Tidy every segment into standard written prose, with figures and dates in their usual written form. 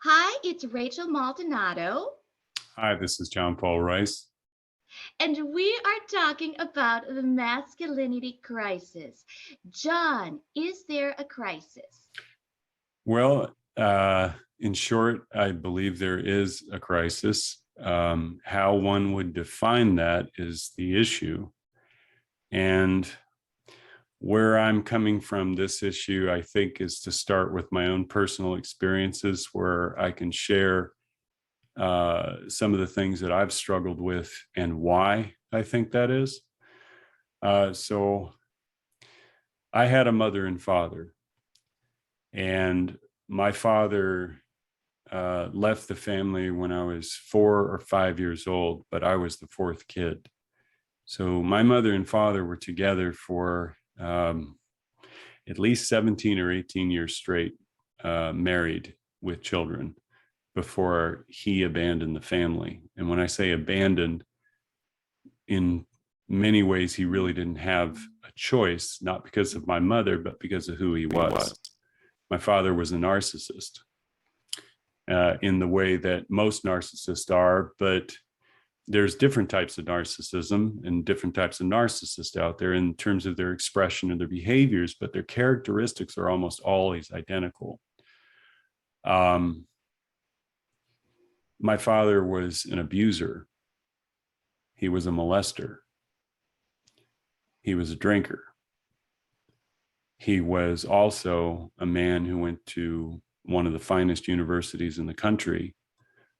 Hi, it's Rachel Maldonado, Hi, this is John Paul Rice. and we are talking about the masculinity crisis. John, is there a crisis? Well, in short, I believe there is a crisis. How one would define that is the issue. And where I'm coming from this issue, I think, is to start with my own personal experiences where I can share some of the things that I've struggled with and why I think that is. So I had a mother and father, and my father left the family when I was 4 or 5 years old, but I was the fourth kid. So my mother and father were together for at least 17 or 18 years straight, married with children before he abandoned the family. And when I say abandoned, in many ways, he really didn't have a choice, not because of my mother, but because of who he was. My father was a narcissist. In the way that most narcissists are, but there's different types of narcissism and different types of narcissists out there in terms of their expression and their behaviors, but their characteristics are almost always identical. My father was an abuser. He was a molester. He was a drinker. He was also a man who went to one of the finest universities in the country,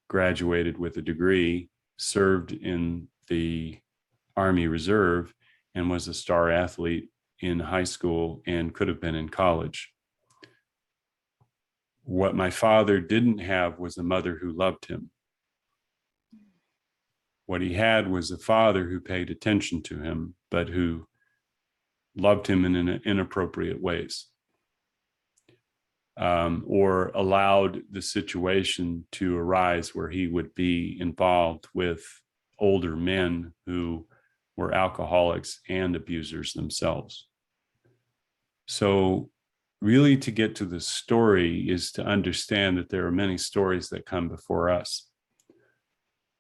graduated with a degree, served in the Army Reserve, and was a star athlete in high school and could have been in college. What my father didn't have was a mother who loved him. What he had was a father who paid attention to him, but who loved him in inappropriate ways, or allowed the situation to arise where he would be involved with older men who were alcoholics and abusers themselves. So really, to get to the story is to understand that there are many stories that come before us.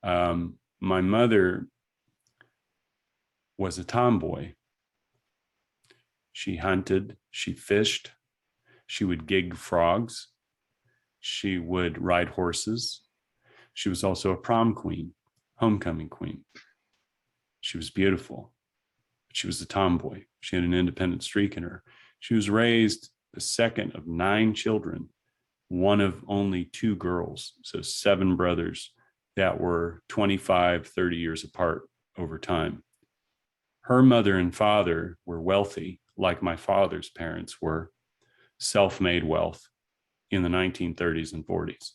My mother was a tomboy. She hunted, she fished, she would gig frogs, she would ride horses. She was also a prom queen, homecoming queen. She was beautiful, but she was a tomboy. She had an independent streak in her. She was raised the second of 9 children, one of only 2 girls, so 7 brothers that were 25, 30 years apart over time. Her mother and father were wealthy, like my father's parents were, self-made wealth in the 1930s and 40s.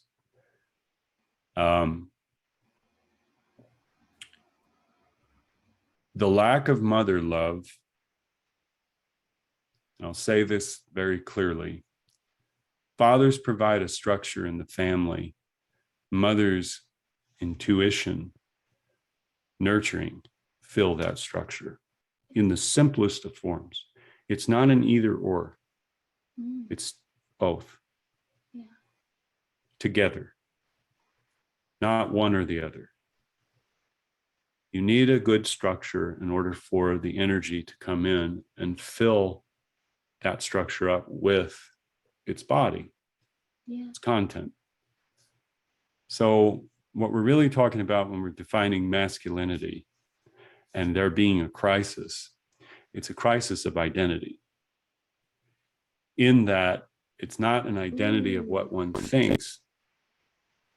The lack of mother love, I'll say this very clearly, fathers provide a structure in the family. Mothers' intuition, nurturing, fill that structure in the simplest of forms. It's not an either or. It's both. Yeah. Together, not one or the other. You need a good structure in order for the energy to come in and fill that structure up with its body, its content. So what we're really talking about when we're defining masculinity and there being a crisis, it's a crisis of identity. In that it's not an identity of what one thinks,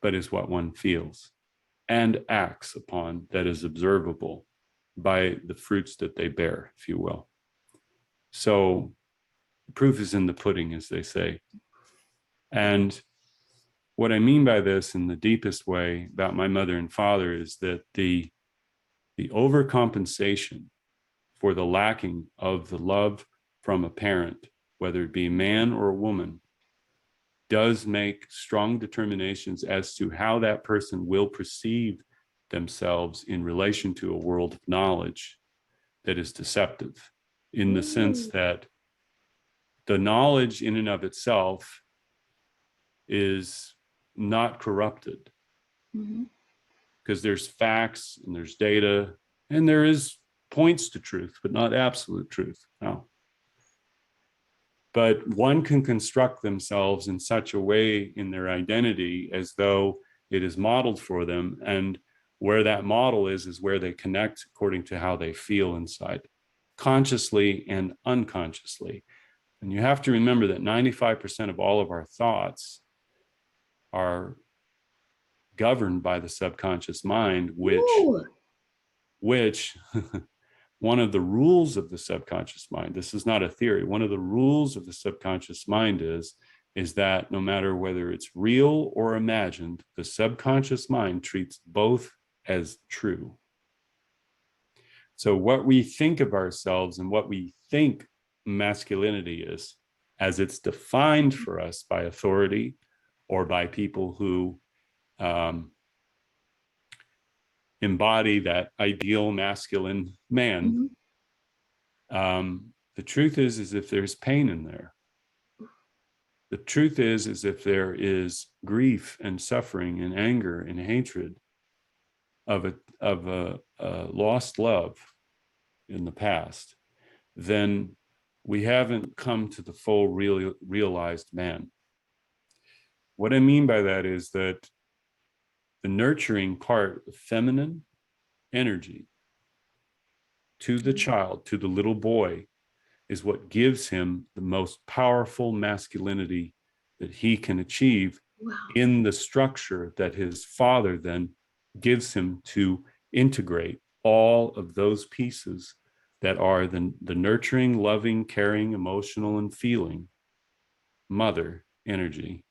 but is what one feels and acts upon that is observable by the fruits that they bear, if you will. So proof is in the pudding, as they say. And what I mean by this in the deepest way about my mother and father is that the overcompensation for the lacking of the love from a parent, whether it be a man or a woman, does make strong determinations as to how that person will perceive themselves in relation to a world of knowledge that is deceptive, in the sense that the knowledge in and of itself is not corrupted, Mhm. because there's facts and there's data and there is points to truth, but not absolute truth. No. But one can construct themselves in such a way in their identity as though it is modeled for them. And where that model is where they connect according to how they feel inside, consciously and unconsciously. And you have to remember that 95% of all of our thoughts are governed by the subconscious mind, Ooh. which one of the rules of the subconscious mind, this is not a theory, one of the rules of the subconscious mind is that no matter whether it's real or imagined, the subconscious mind treats both as true. So what we think of ourselves and what we think masculinity is, as it's defined for us by authority or by people who embody that ideal masculine man, Mhm. the truth is if there's pain in there. The truth is if there is grief and suffering and anger and hatred of a lost love in the past, then we haven't come to the full realized man. What I mean by that is that the nurturing part of feminine energy to the child, to the little boy, is what gives him the most powerful masculinity that he can achieve Wow. in the structure that his father then gives him to integrate all of those pieces that are the nurturing, loving, caring, emotional, and feeling mother energy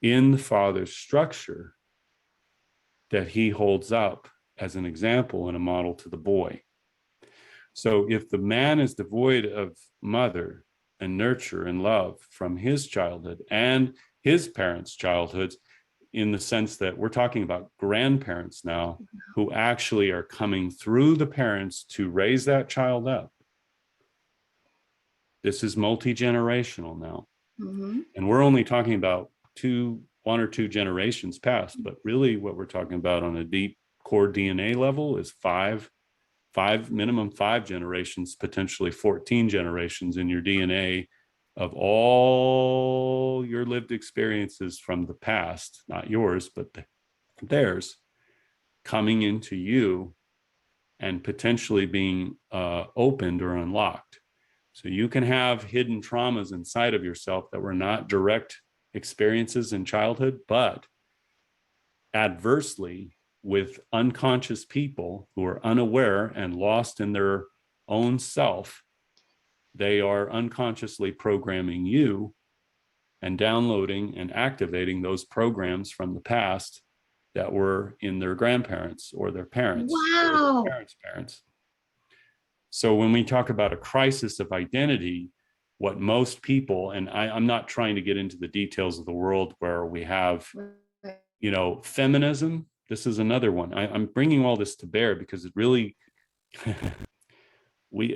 in the father's structure that he holds up as an example and a model to the boy. So if the man is devoid of mother and nurture and love from his childhood and his parents' childhoods, in the sense that we're talking about grandparents now who actually are coming through the parents to raise that child up. This is multi-generational now. Mhm. And we're only talking about one or two generations past, but really what we're talking about on a deep core DNA level is minimum five generations, potentially 14 generations in your DNA of all your lived experiences from the past, not yours, but theirs, coming into you and potentially being opened or unlocked. So you can have hidden traumas inside of yourself that were not direct experiences in childhood, but adversely with unconscious people who are unaware and lost in their own self, they are unconsciously programming you and downloading and activating those programs from the past that were in their grandparents or their parents or their Wow. parents' parents. So when we talk about a crisis of identity, what most people, and I'm not trying to get into the details of the world where we have, Right. feminism. This is another one. I'm bringing all this to bear because it really,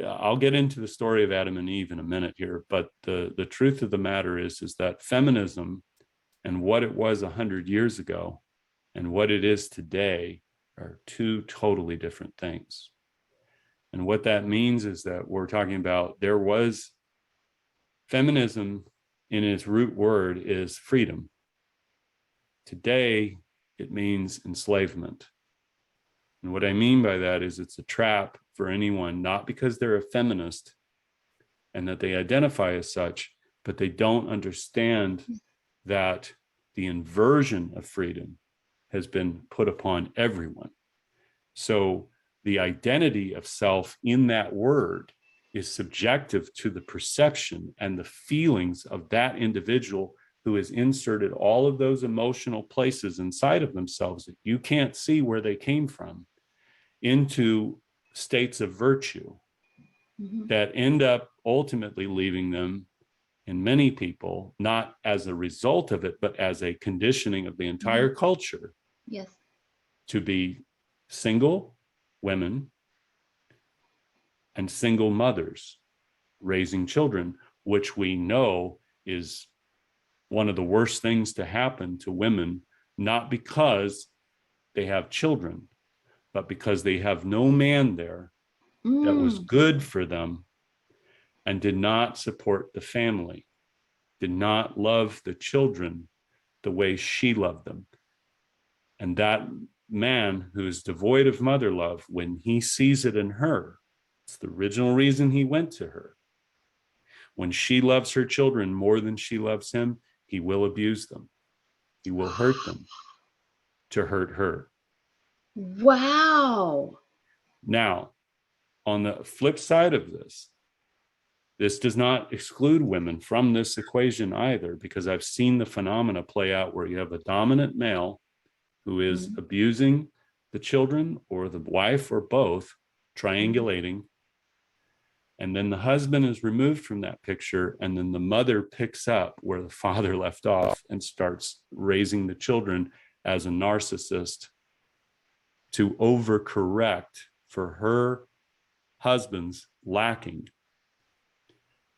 I'll get into the story of Adam and Eve in a minute here, but the truth of the matter is that feminism and what it was 100 years ago and what it is today are two totally different things. And what that means is that we're talking about there was feminism in its root word is freedom. Today, it means enslavement. And what I mean by that is it's a trap for anyone, not because they're a feminist and that they identify as such, but they don't understand that the inversion of freedom has been put upon everyone. So the identity of self in that word is subjective to the perception and the feelings of that individual who has inserted all of those emotional places inside of themselves that you can't see where they came from into states of virtue Mhm. that end up ultimately leaving them, in many people, not as a result of it, but as a conditioning of the entire Mhm. culture Yes. to be single women and single mothers raising children, which we know is one of the worst things to happen to women, not because they have children, but because they have no man there that was Mm. good for them and did not support the family, did not love the children the way she loved them. And that man who is devoid of mother love, when he sees it in her, it's the original reason he went to her. When she loves her children more than she loves him, he will abuse them. He will hurt them to hurt her. Wow. Now, on the flip side of this does not exclude women from this equation either, because I've seen the phenomena play out where you have a dominant male who is Mm. abusing the children or the wife or both, Mm. triangulating. And then the husband is removed from that picture. And then the mother picks up where the father left off and starts raising the children as a narcissist to overcorrect for her husband's lacking,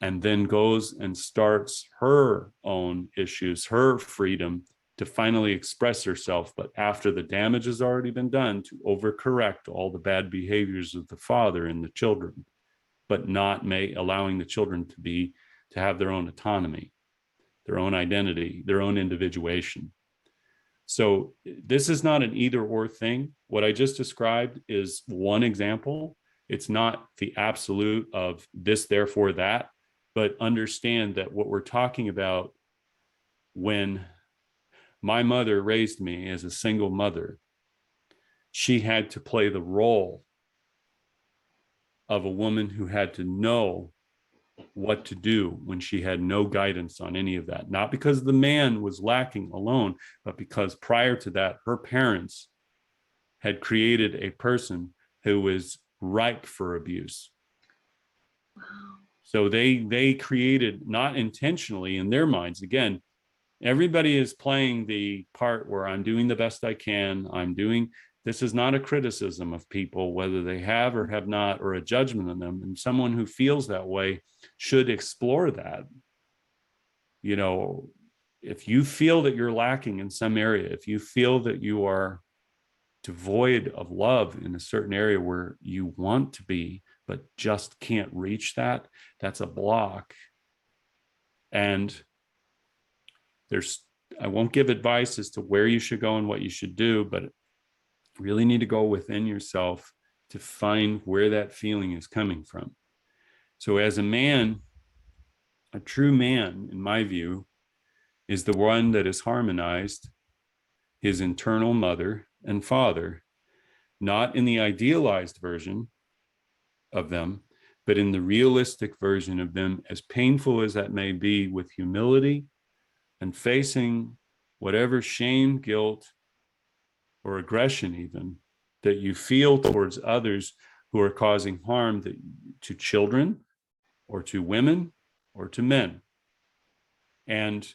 and then goes and starts her own issues, her freedom to finally express herself. But after the damage has already been done, to overcorrect all the bad behaviors of the father and the children, but not allowing the children to have their own autonomy, their own identity, their own individuation. So this is not an either or thing. What I just described is one example. It's not the absolute of this, therefore that, but understand that what we're talking about, when my mother raised me as a single mother, she had to play the role of a woman who had to know what to do when she had no guidance on any of that. Not because the man was lacking alone, but because prior to that, her parents had created a person who was ripe for abuse. Wow. So they created, not intentionally in their minds, again, everybody is playing the part where I'm doing the best I can. This is not a criticism of people, whether they have or have not, or a judgment on them. And someone who feels that way should explore that. You know, if you feel that you're lacking in some area, if you feel that you are devoid of love in a certain area where you want to be, but just can't reach that, that's a block. And I won't give advice as to where you should go and what you should do, but really need to go within yourself to find where that feeling is coming from. So as a man, a true man, in my view, is the one that has harmonized his internal mother and father, not in the idealized version of them, but in the realistic version of them, as painful as that may be, with humility and facing whatever shame, guilt, or aggression even that you feel towards others who are causing harm to children or to women or to men. And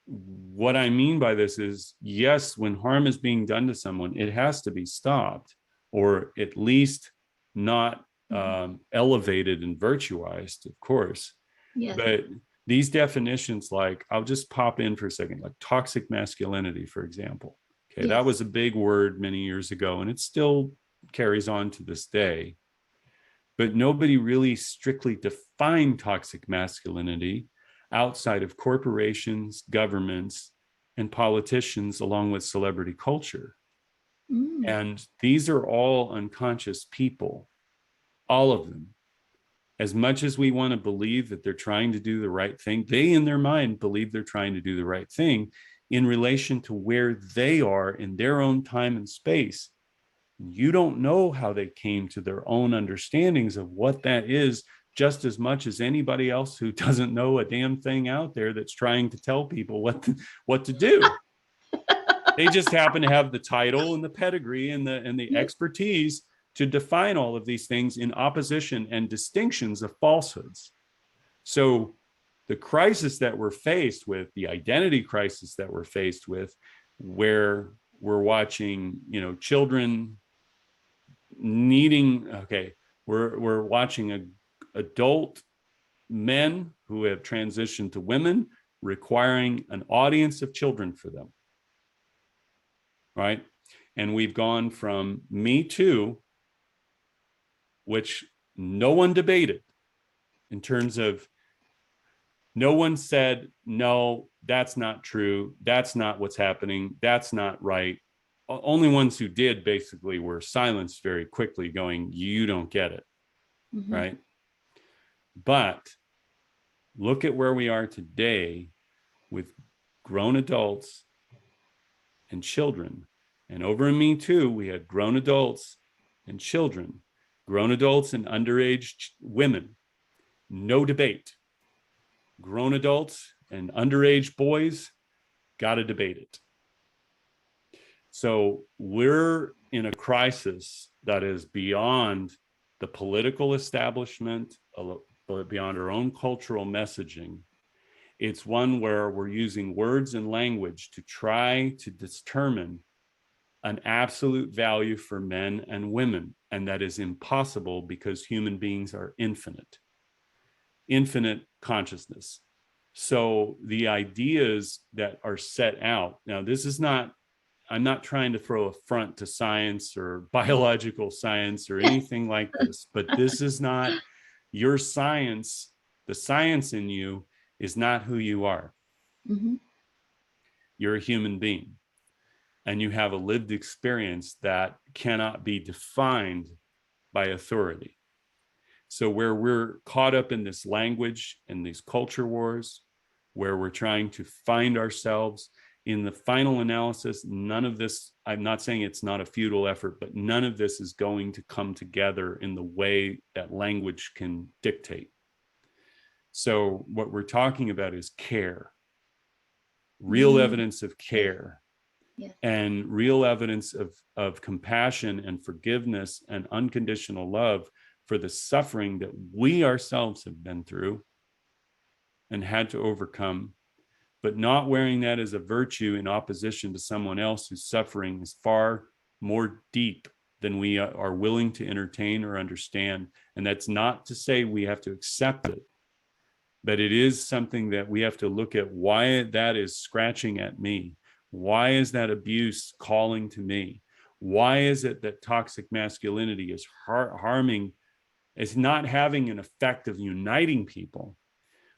what I mean by this is, yes, when harm is being done to someone, it has to be stopped, or at least not Mhm. elevated and virtualized, of course. Yes. But these definitions, like, I'll just pop in for a second, like toxic masculinity, for example. Okay, that Yes. was a big word many years ago, and it still carries on to this day. But nobody really strictly defined toxic masculinity outside of corporations, governments, and politicians, along with celebrity culture. Mm. And these are all unconscious people, all of them. As much as we want to believe that they're trying to do the right thing, they in their mind believe they're trying to do the right thing in relation to where they are in their own time and space. You don't know how they came to their own understandings of what that is, just as much as anybody else who doesn't know a damn thing out there that's trying to tell people what to do. They just happen to have the title and the pedigree and the Yes. expertise to define all of these things in opposition and distinctions of falsehoods. So the crisis that we're faced with, the identity crisis that we're faced with, where we're watching, children needing, okay, we're watching adult men who have transitioned to women requiring an audience of children for them, right? And we've gone from Me Too, which no one debated in terms of, no one said, no, that's not true. That's not what's happening. That's not right. Only ones who did basically were silenced very quickly, going, you don't get it, right? But look at where we are today with grown adults and children. And over in Me Too, we had grown adults and children, grown adults and underage women, no debate. Grown adults and underage boys, got to debate it. So we're in a crisis that is beyond the political establishment, beyond our own cultural messaging. It's one where we're using words and language to try to determine an absolute value for men and women. And that is impossible because human beings are infinite consciousness. So the ideas that are set out, now this is not, I'm not trying to throw a front to science or biological science or anything like this, but this is not your science. The science in you is not who you are. You're a human being, and you have a lived experience that cannot be defined by authority. So where we're caught up in this language and these culture wars, where we're trying to find ourselves, in the final analysis, none of this, I'm not saying it's not a futile effort, but none of this is going to come together in the way that language can dictate. So what we're talking about is care, real evidence of care, and real evidence of compassion and forgiveness and unconditional love for the suffering that we ourselves have been through and had to overcome, but not wearing that as a virtue in opposition to someone else whose suffering is far more deep than we are willing to entertain or understand. And that's not to say we have to accept it, but it is something that we have to look at why that is scratching at me. Why is that abuse calling to me? Why is it that toxic masculinity is harming, is not having an effect of uniting people?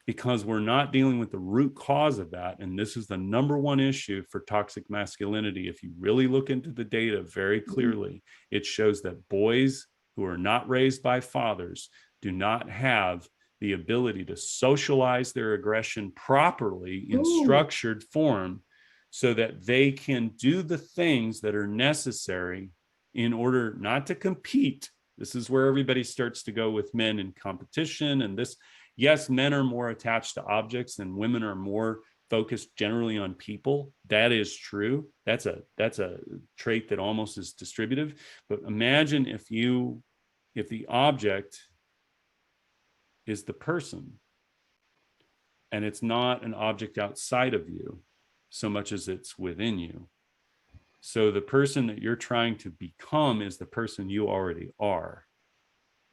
Because we're not dealing with the root cause of that. And this is the number one issue for toxic masculinity. If you really look into the data very clearly, it shows that boys who are not raised by fathers do not have the ability to socialize their aggression properly in structured form so that they can do the things that are necessary in order not to compete. This is where everybody starts to go with men in competition and this. Yes, men are more attached to objects and women are more focused generally on people. That is true. That's a trait that almost is distributive. But imagine if the object is the person and it's not an object outside of you so much as it's within you. So the person that you're trying to become is the person you already are.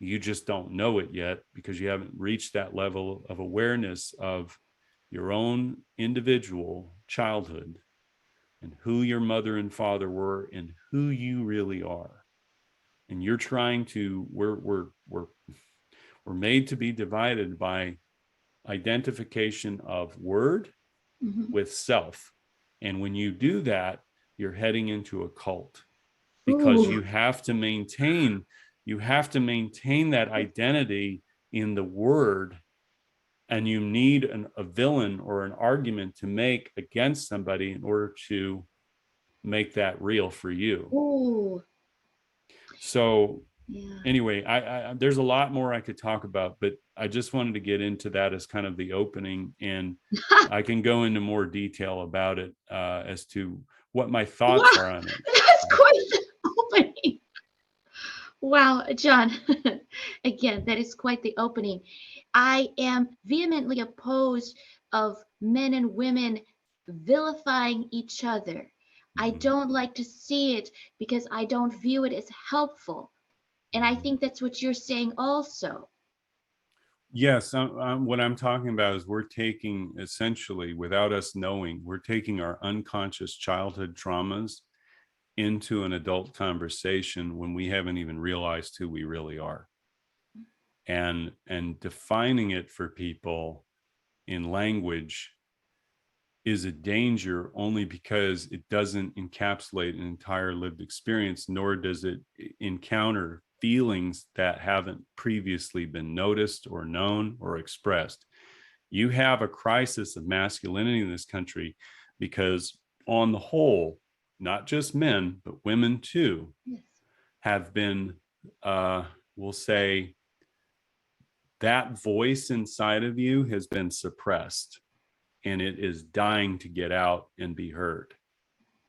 You just don't know it yet because you haven't reached that level of awareness of your own individual childhood and who your mother and father were and who you really are. And you're trying to, we're made to be divided by identification of word with self. And when you do that, you're heading into a cult because you have to maintain that identity in the word, and you need a villain or an argument to make against somebody in order to make that real for you. So anyway, I there's a lot more I could talk about, but I just wanted to get into that as kind of the opening, and I can go into more detail about it as to what my thoughts are on it. That's quite the opening. Wow, John, again, that is quite the opening. I am vehemently opposed of men and women vilifying each other. I don't like to see it because I don't view it as helpful. And I think that's what you're saying also. Yes, what I'm talking about is we're taking, essentially, without us knowing, we're taking our unconscious childhood traumas into an adult conversation when we haven't even realized who we really are, and defining it for people in language is a danger, only because it doesn't encapsulate an entire lived experience, nor does it encounter feelings that haven't previously been noticed or known or expressed. You have a crisis of masculinity in this country because, on the whole, not just men, but women too, Yes. have been, we'll say, that voice inside of you has been suppressed and it is dying to get out and be heard.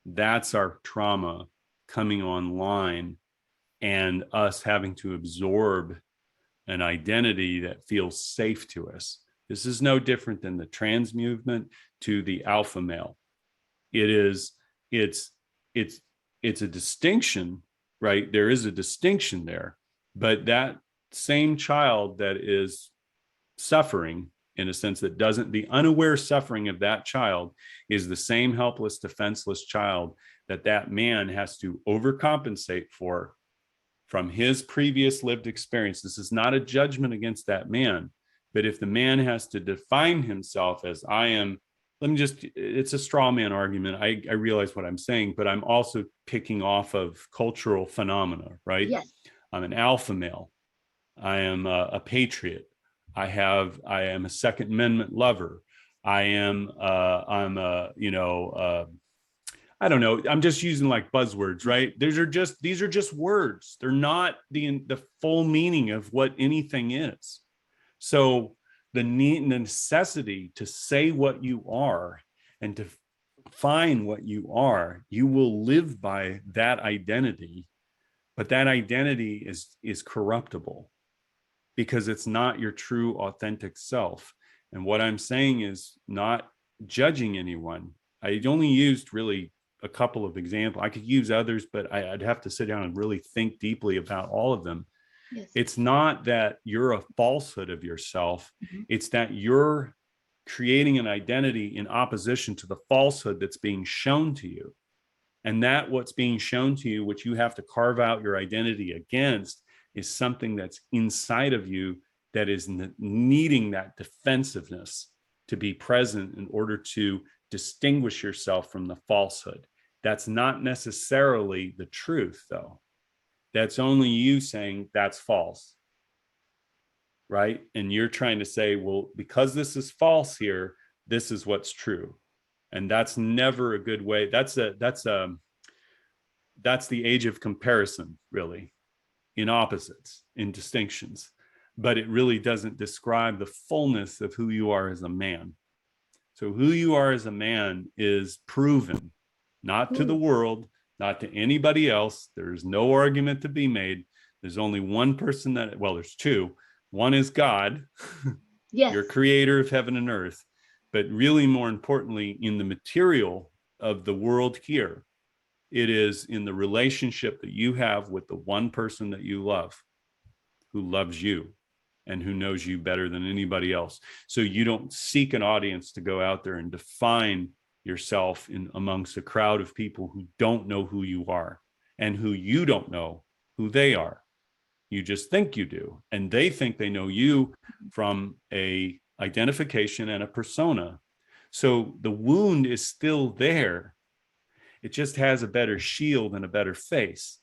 That's our trauma coming online, and us having to absorb an identity that feels safe to us. This is no different than the trans movement to the alpha male. It is, it's, it's, it's a distinction, right? There is a distinction there, but that same child that is suffering, in a sense, that doesn't, the unaware suffering of that child is the same helpless, defenseless child that that man has to overcompensate for from his previous lived experience. This is not a judgment against that man, but if the man has to define himself as, I am, let me just, it's a straw man argument. I realize what I'm saying, but I'm also picking off of cultural phenomena, right? Yes. I'm an alpha male. I am a patriot. I am a Second Amendment lover. I'm a, I don't know. I'm just using like buzzwords, right? These are just words. They're not the full meaning of what anything is. So the necessity to say what you are and to find what you are, you will live by that identity, but that identity is corruptible because it's not your true authentic self. And what I'm saying is not judging anyone. I only used really a couple of examples. I could use others, but I'd have to sit down and really think deeply about all of them. Yes. It's not that you're a falsehood of yourself. Mhm. It's that you're creating an identity in opposition to the falsehood that's being shown to you. And that what's being shown to you, which you have to carve out your identity against, is something that's inside of you that is needing that defensiveness to be present in order to distinguish yourself from the falsehood. That's not necessarily the truth, though. That's only you saying that's false, right? And you're trying to say, well, because this is false here, this is what's true. And that's never a good way. That's the age of comparison, really, in opposites, in distinctions. But it really doesn't describe the fullness of who you are as a man. So, who you are as a man is proven, not to the Ooh. world, not to anybody else. There's no argument to be made. There's only one person that, well, there's two. One is God, your Yes. creator of heaven and earth. But really, more importantly, in the material of the world here, it is in the relationship that you have with the one person that you love, who loves you and who knows you better than anybody else. So you don't seek an audience to go out there and define yourself in amongst a crowd of people who don't know who you are and who you don't know who they are. You just think you do, and they think they know you from a identification and a persona. So the wound is still there. It just has a better shield and a better face.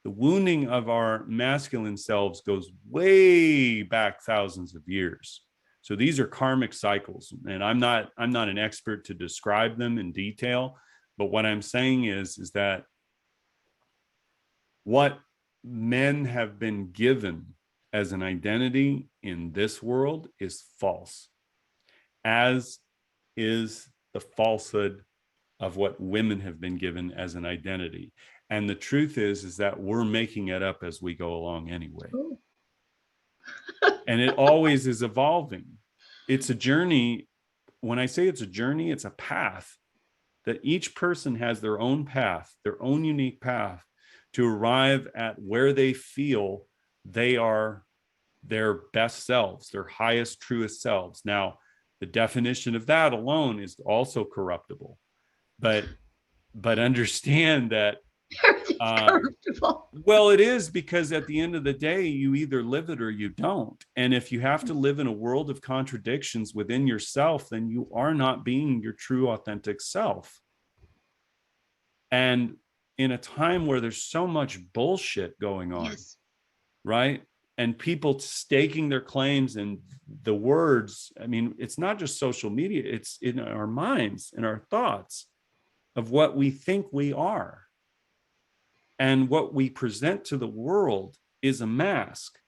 The wounding of our masculine selves goes way back thousands of years. So these are karmic cycles, and I'm not an expert to describe them in detail, but what I'm saying is that what men have been given as an identity in this world is false, as is the falsehood of what women have been given as an identity. And the truth is that we're making it up as we go along anyway. Ooh. And it always is evolving. It's a journey. When I say it's a journey, it's a path that each person has their own path, their own unique path to arrive at where they feel they are their best selves, their highest, truest selves. Now, the definition of that alone is also corruptible, but understand that Everything's uh, corruptible. well, it is, because at the end of the day, you either live it or you don't. And if you have to live in a world of contradictions within yourself, then you are not being your true, authentic self. And in a time where there's so much bullshit going on, Yes. right? And people staking their claims and the words, I mean, it's not just social media, it's in our minds and our thoughts of what we think we are. And what we present to the world is a mask.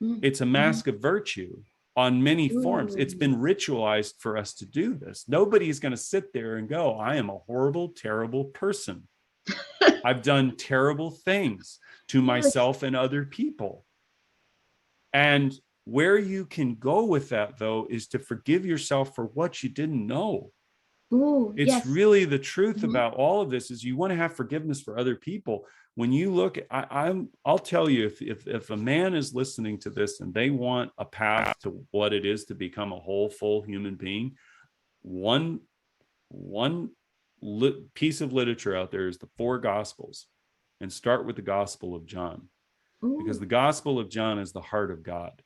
It's a Mm-hmm. mask of virtue on many forms. It's Ooh. been ritualized for us to do this. Nobody's going to sit there and go, I am a horrible, terrible person. I've done terrible things to Yes. myself and other people. And where you can go with that, though, is to forgive yourself for what you didn't know. Ooh, It's yes. really the truth Mm-hmm. about all of this is you want to have forgiveness for other people. When you look at, I'll tell you, if a man is listening to this and they want a path to what it is to become a whole, full human being, one piece of literature out there is the four gospels, and start with the Gospel of John, because Ooh. the Gospel of John is the heart of God.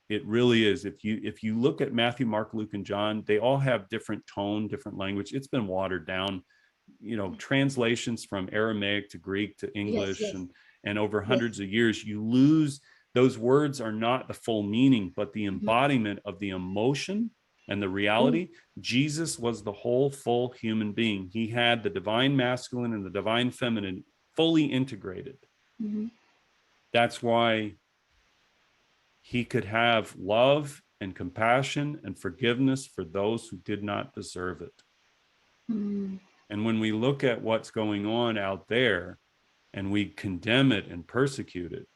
It really is. If you look at Matthew, Mark, Luke, and John, they all have different tone, different language. It's been watered down, translations from Aramaic to Greek to Yes, English, yes, and over yes. hundreds of years, you lose those words are not the full meaning, but the Mm-hmm. embodiment of the emotion and the Ooh. reality. Jesus was the whole, full human being. He had the divine masculine and the divine feminine fully integrated. Mm-hmm. That's why he could have love and compassion and forgiveness for those who did not deserve it. Mm-hmm. And when we look at what's going on out there and we condemn it and persecute it,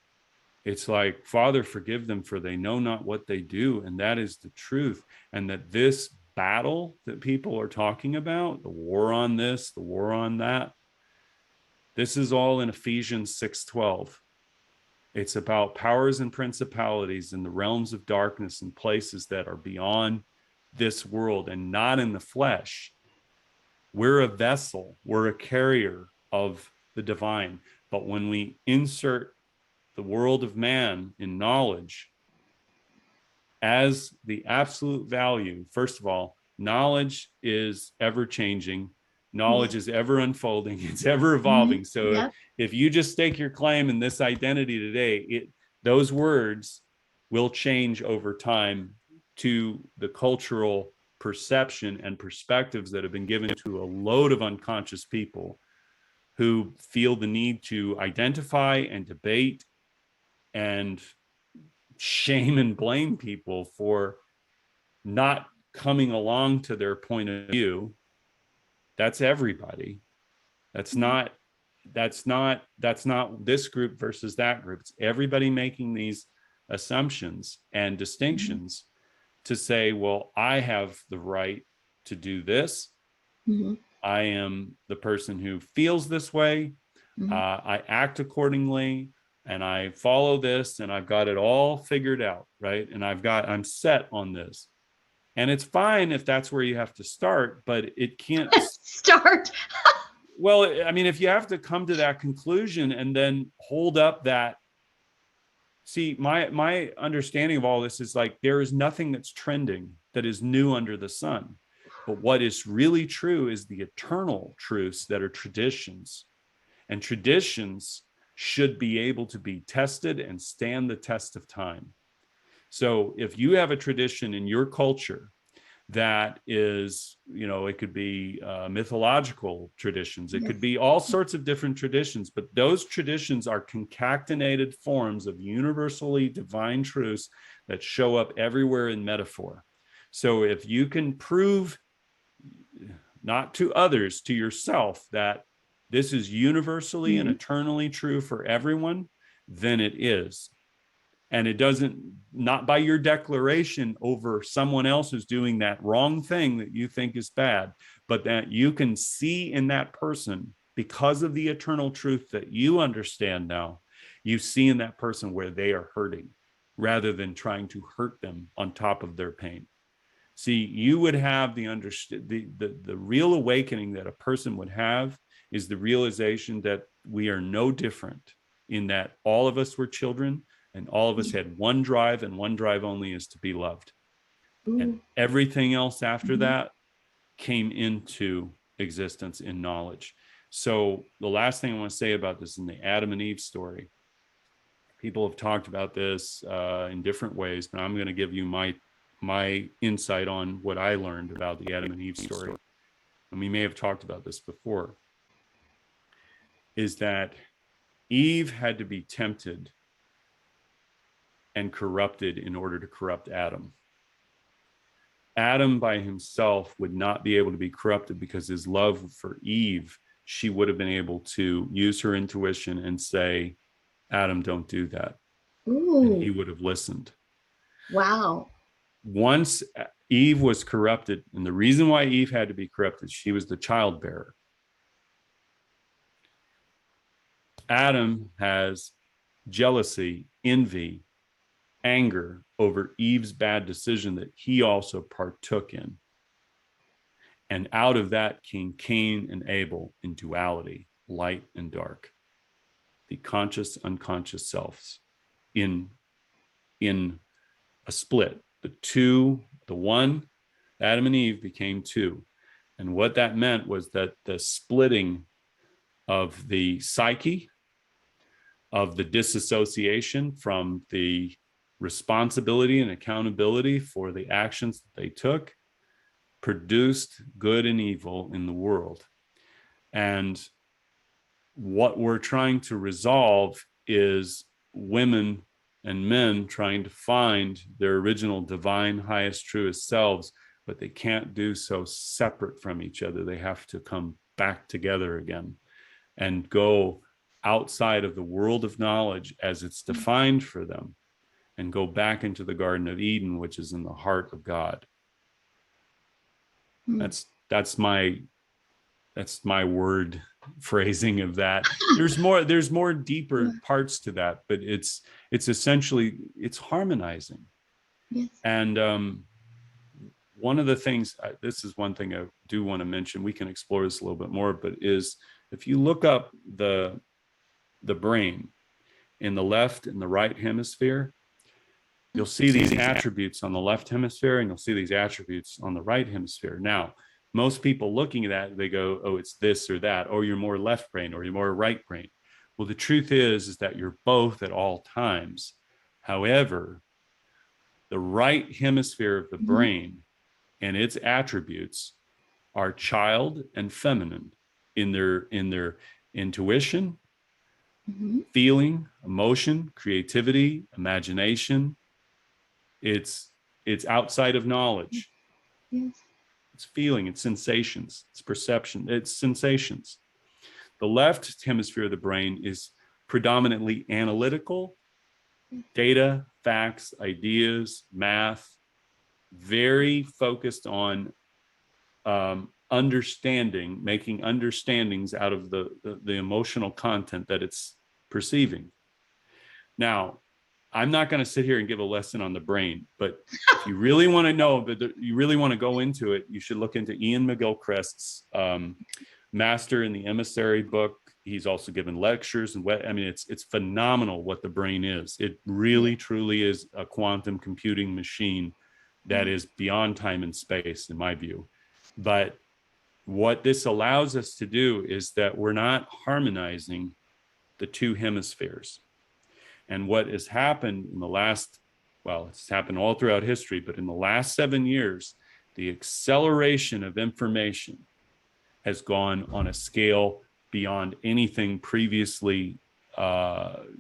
it's like, Father, forgive them, for they know not what they do. And that is the truth. And that this battle that people are talking about, the war on this, the war on that, this is all in Ephesians 6:12. It's about powers and principalities in the realms of darkness and places that are beyond this world and not in the flesh. We're a vessel, we're a carrier of the divine. But when we insert the world of man in knowledge as the absolute value, first of all, knowledge is ever changing. Knowledge Yes. is ever unfolding. It's ever Mm-hmm. evolving. So Yep. if you just stake your claim in this identity today, those words will change over time to the cultural perception and perspectives that have been given to a load of unconscious people who feel the need to identify and debate and shame and blame people for not coming along to their point of view. That's everybody. That's Mm-hmm. not this group versus that group. It's everybody making these assumptions and distinctions to say, well, I have the right to do this. Mm-hmm. I am the person who feels this way. Mm-hmm. I act accordingly, and I follow this, and I've got it all figured out, right? And I'm set on this. And it's fine if that's where you have to start, but it can't. Start. Well, I mean, if you have to come to that conclusion and then hold up that, see, my understanding of all this is like, there is nothing that's trending that is new under the sun. But what is really true is the eternal truths that are traditions. And traditions should be able to be tested and stand the test of time. So if you have a tradition in your culture that is, it could be mythological traditions, it could Yes. be all sorts of different traditions, but those traditions are concatenated forms of universally divine truths that show up everywhere in metaphor. So if you can prove, not to others, to yourself, that this is universally and Mm-hmm. eternally true for everyone, then it is. And it doesn't, not by your declaration over someone else who's doing that wrong thing that you think is bad, but that you can see in that person, because of the eternal truth that you understand now, you see in that person where they are hurting. rather than trying to hurt them on top of their pain. See, you would have the real awakening that a person would have is the realization that we are no different, in that all of us were children and all of us had one drive, and one drive only, is to be loved. And Ooh. everything else after Mhm. that came into existence in knowledge. So the last thing I want to say about this, in the Adam and Eve story, people have talked about this in different ways, but I'm going to give you my insight on what I learned about the Adam and Eve story. And we may have talked about this before, is that Eve had to be tempted and corrupted in order to corrupt Adam. Adam by himself would not be able to be corrupted, because his love for Eve, she would have been able to use her intuition and say, Adam, don't do that. And he Ooh. would have listened. Wow. Once Eve was corrupted, and the reason why Eve had to be corrupted, she was the childbearer. Adam has jealousy, envy, anger over Eve's bad decision that he also partook in. And out of that came Cain and Abel in duality, light and dark, the conscious, unconscious selves in a split. The one, Adam and Eve became two. And what that meant was that the splitting of the psyche, of the disassociation from the responsibility and accountability for the actions that they took, produced good and evil in the world. And what we're trying to resolve is women and men trying to find their original divine, highest, truest selves, but they can't do so separate from each other. They have to come back together again and go outside of the world of knowledge as it's defined for them, and go back into the Garden of Eden, which is in the heart of God. Mm. That's my word phrasing of that. There's more deeper parts to that, but it's essentially, it's harmonizing. Yes. And one of the things, this is one thing I do want to mention, we can explore this a little bit more, but is, if you look up the brain in the left and the right hemisphere, you'll see these attributes on the left hemisphere, and you'll see these attributes on the right hemisphere. Now, most people looking at that, they go, oh, it's this or that, or you're more left brain, or you're more right brain. Well, the truth is that you're both at all times. However, the right hemisphere of the Mhm. brain and its attributes are child and feminine in their intuition, Mhm. feeling, emotion, creativity, imagination. It's outside of knowledge. Yes. It's feeling, it's sensations, it's perception, it's sensations. The left hemisphere of the brain is predominantly analytical, data, facts, ideas, math, very focused on understanding, making understandings out of the emotional content that it's perceiving. Now, I'm not going to sit here and give a lesson on the brain, but if you really want to know, but you really want to go into it, you should look into Ian McGilchrist's Master and the Emissary book. He's also given lectures, and I mean, it's phenomenal what the brain is. It Yeah. really, truly is a quantum computing machine that is beyond time and space, in my view. But what this allows us to do is that we're not harmonizing the two hemispheres. And what has happened in the last, well, it's happened all throughout history, but in the last 7 years, the acceleration of information has gone on a scale beyond anything previously Mhm.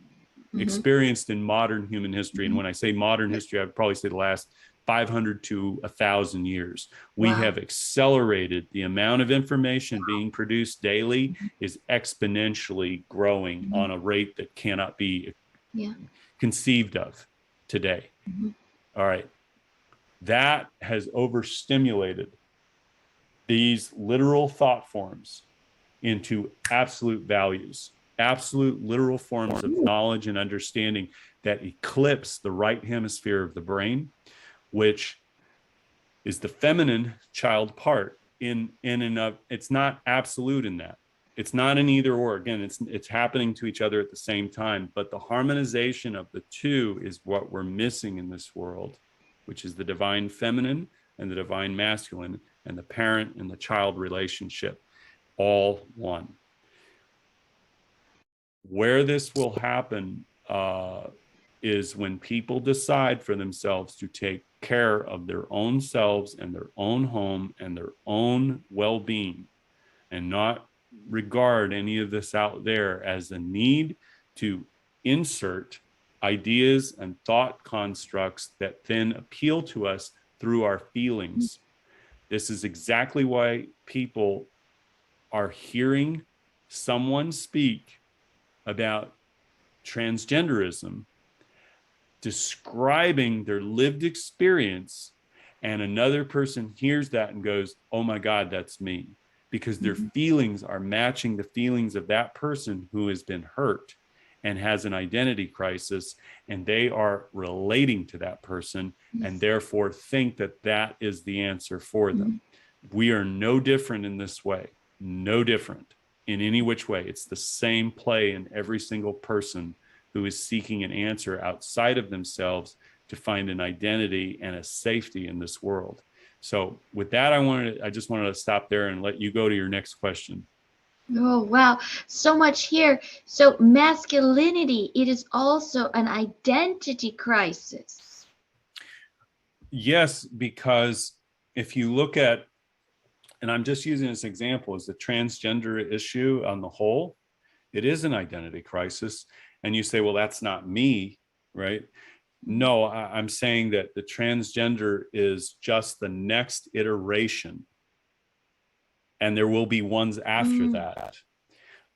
experienced in modern human history. And Mhm. when I say modern history, I'd probably say the last 500 to 1,000 years. We Wow. have accelerated the amount of information being produced daily is exponentially growing Mhm. on a rate that cannot be Yeah. conceived of today. Mhm. All right. That has overstimulated these literal thought forms into absolute values. absolute literal forms of knowledge and understanding that eclipse the right hemisphere of the brain, which is the feminine child part in and of. It's not absolute in that. It's not an either or. Again, it's happening to each other at the same time, but the harmonization of the two is what we're missing in this world, which is the divine feminine and the divine masculine and the parent and the child relationship, all one. Where this will happen is when people decide for themselves to take care of their own selves and their own home and their own well-being, and not regard any of this out there as a need to insert ideas and thought constructs that then appeal to us through our feelings. This is exactly why people are hearing someone speak about transgenderism, describing their lived experience, and another person hears that and goes, oh my God, that's me. Because their feelings are matching the feelings of that person who has been hurt and has an identity crisis, and they are relating to that person and therefore think that that is the answer for them. We are no different in this way, no different in any which way. It's the same play in every single person who is seeking an answer outside of themselves to find an identity and a safety in this world. So with that, I just wanted to stop there and let you go to your next question. Oh, wow. So much here. So, masculinity, it is also an identity crisis. Yes, because if you look at, and I'm just using this example as the transgender issue on the whole, it is an identity crisis. And you say, well, that's not me, right? No, I'm saying that the transgender is just the next iteration, and there will be ones after that,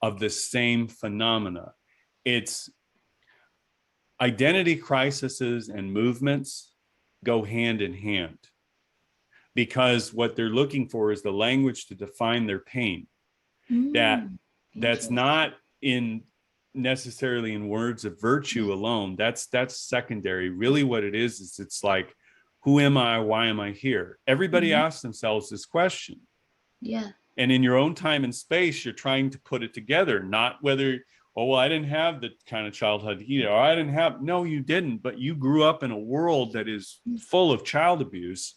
of the same phenomena. It's identity crises and movements go hand in hand, because what they're looking for is the language to define their pain. That's not in necessarily in words of virtue alone. That's secondary. Really what it is it's like, who am I? Why am I here? Everybody asks themselves this question. Yeah. And in your own time and space, you're trying to put it together, not whether, oh, well, I didn't have the kind of childhood or I didn't have. No, you didn't. But you grew up in a world that is full of child abuse.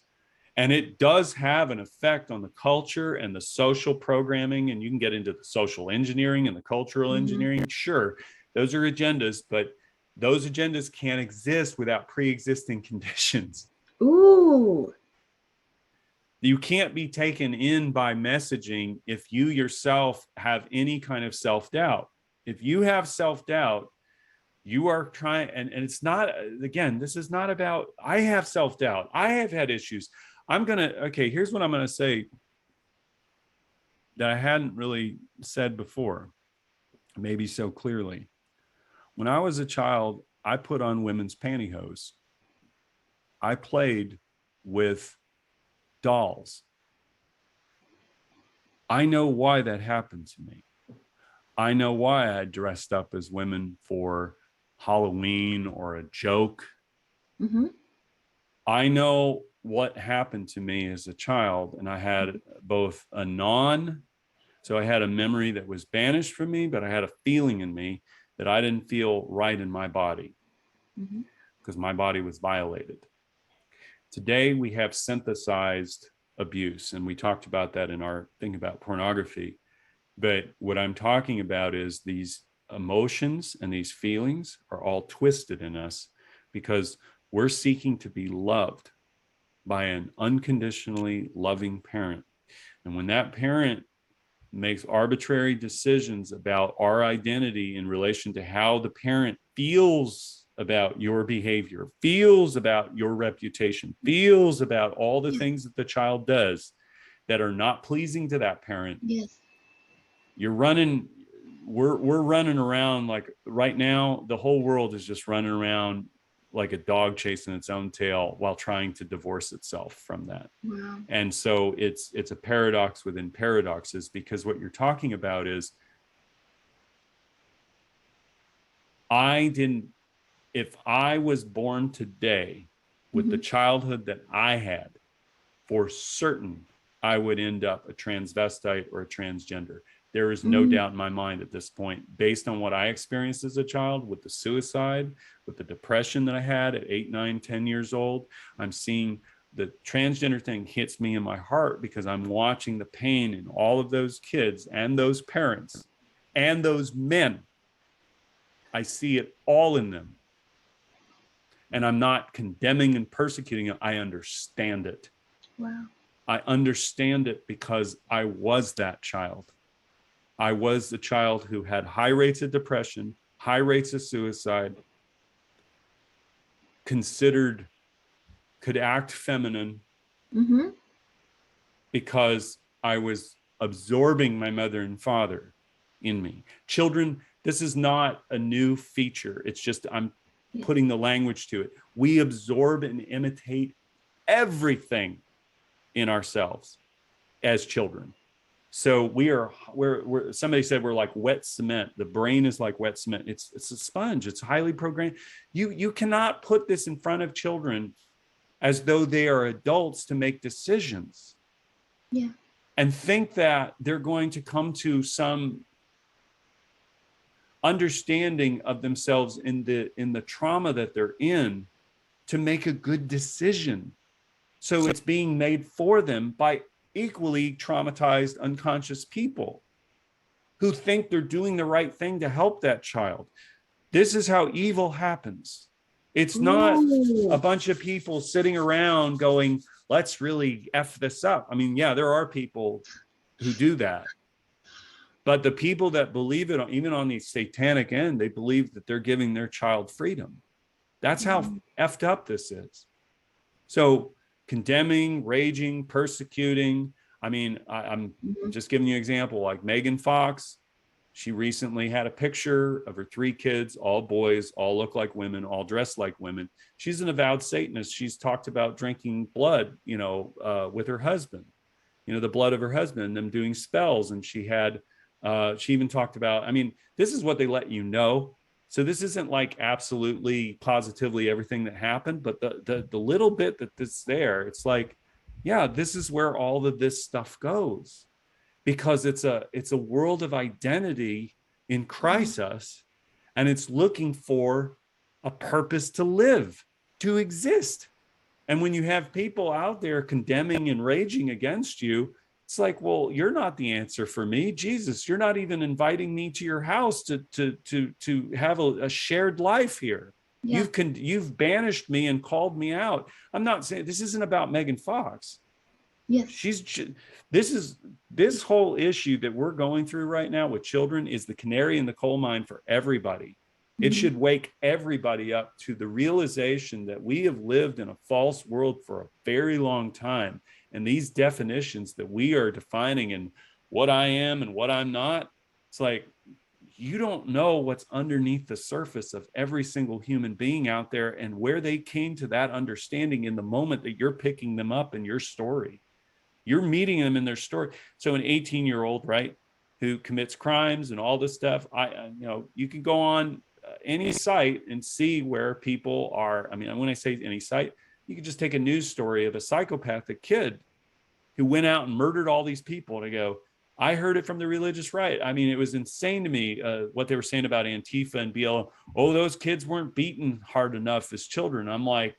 And it does have an effect on the culture and the social programming. And you can get into the social engineering and the cultural engineering. Sure, those are agendas, but those agendas can't exist without pre-existing conditions. Ooh. You can't be taken in by messaging if you yourself have any kind of self-doubt. If you have self-doubt, you are trying, and it's not, again, this is not about, I have self-doubt. I have had issues. Here's what I'm going to say that I hadn't really said before, maybe so clearly. When I was a child, I put on women's pantyhose. I played with dolls. I know why that happened to me. I know why I dressed up as women for Halloween or a joke. I know what happened to me as a child, and I had both so I had a memory that was banished from me, but I had a feeling in me that I didn't feel right in my body because my body was violated. Today, we have synthesized abuse, and we talked about that in our thing about pornography. But what I'm talking about is these emotions and these feelings are all twisted in us because we're seeking to be loved by an unconditionally loving parent. And when that parent makes arbitrary decisions about our identity in relation to how the parent feels about your behavior, feels about your reputation, feels about all the things that the child does that are not pleasing to that parent, you're running, we're running around like right now, the whole world is just running around like a dog chasing its own tail while trying to divorce itself from that. Wow. And so it's a paradox within paradoxes, because what you're talking about is I didn't, if I was born today with the Hmm. childhood that I had, for certain I would end up a transvestite or a transgender. There is no Hmm. doubt in my mind at this point, based on what I experienced as a child with the suicide, with the depression that I had at 8, 9, 10 years old. I'm seeing the transgender thing hits me in my heart because I'm watching the pain in all of those kids and those parents and those men. I see it all in them. And I'm not condemning and persecuting it. I understand it. Wow. I understand it because I was that child. I was the child who had high rates of depression, high rates of suicide, considered could act feminine Hmm. because I was absorbing my mother and father in me. Children, this is not a new feature. It's just I'm Yeah. putting the language to it. We absorb and imitate everything in ourselves as children. So we're somebody said we're like wet cement. The brain is like wet cement. It's a sponge. It's highly programmed. You cannot put this in front of children as though they are adults to make decisions Yeah. and think that they're going to come to some understanding of themselves in the trauma that they're in to make a good decision. So it's being made for them by equally traumatized unconscious people who think they're doing the right thing to help that child. This is how evil happens. It's not a Ooh. bunch of people sitting around going, let's really F this up. I mean, yeah, there are people who do that. But the people that believe it, even on the satanic end, they believe that they're giving their child freedom. That's how Wow. effed up this is. So condemning, raging, persecuting. I mean, I'm Hmm. just giving you an example like Megan Fox. She recently had a picture of her 3 kids, all boys, all look like women, all dressed like women. She's an avowed Satanist. She's talked about drinking blood, with her husband, the blood of her husband, and them doing spells. And she even talked about, I mean, this is what they let you know. So this isn't like absolutely positively everything that happened, but the little bit that's there, it's like, yeah, this is where all of this stuff goes because it's a world of identity in Hmm. crisis, and it's looking for a purpose to live, to exist. And when you have people out there condemning and raging against you, it's like, well, you're not the answer for me, Jesus. You're not even inviting me to your house to have a shared life here. Yeah. You've banished me and called me out. I'm not saying this isn't about Megan Fox. Yes. She's this is this whole issue that we're going through right now with children is the canary in the coal mine for everybody. It Hmm. should wake everybody up to the realization that we have lived in a false world for a very long time, and these definitions that we are defining and what I am and what I'm not, it's like you don't know what's underneath the surface of every single human being out there and where they came to that understanding in the moment that you're picking them up in your story. You're meeting them in their story. So an 18-year-old, right, who commits crimes and all this stuff, you can go on any site and see where people are. I mean, when I say any site, you can just take a news story of a psychopathic kid who went out and murdered all these people. And I go, I heard it from the religious right. I mean, it was insane to me what they were saying about Antifa and BLM. Oh, those kids weren't beaten hard enough as children. I'm like,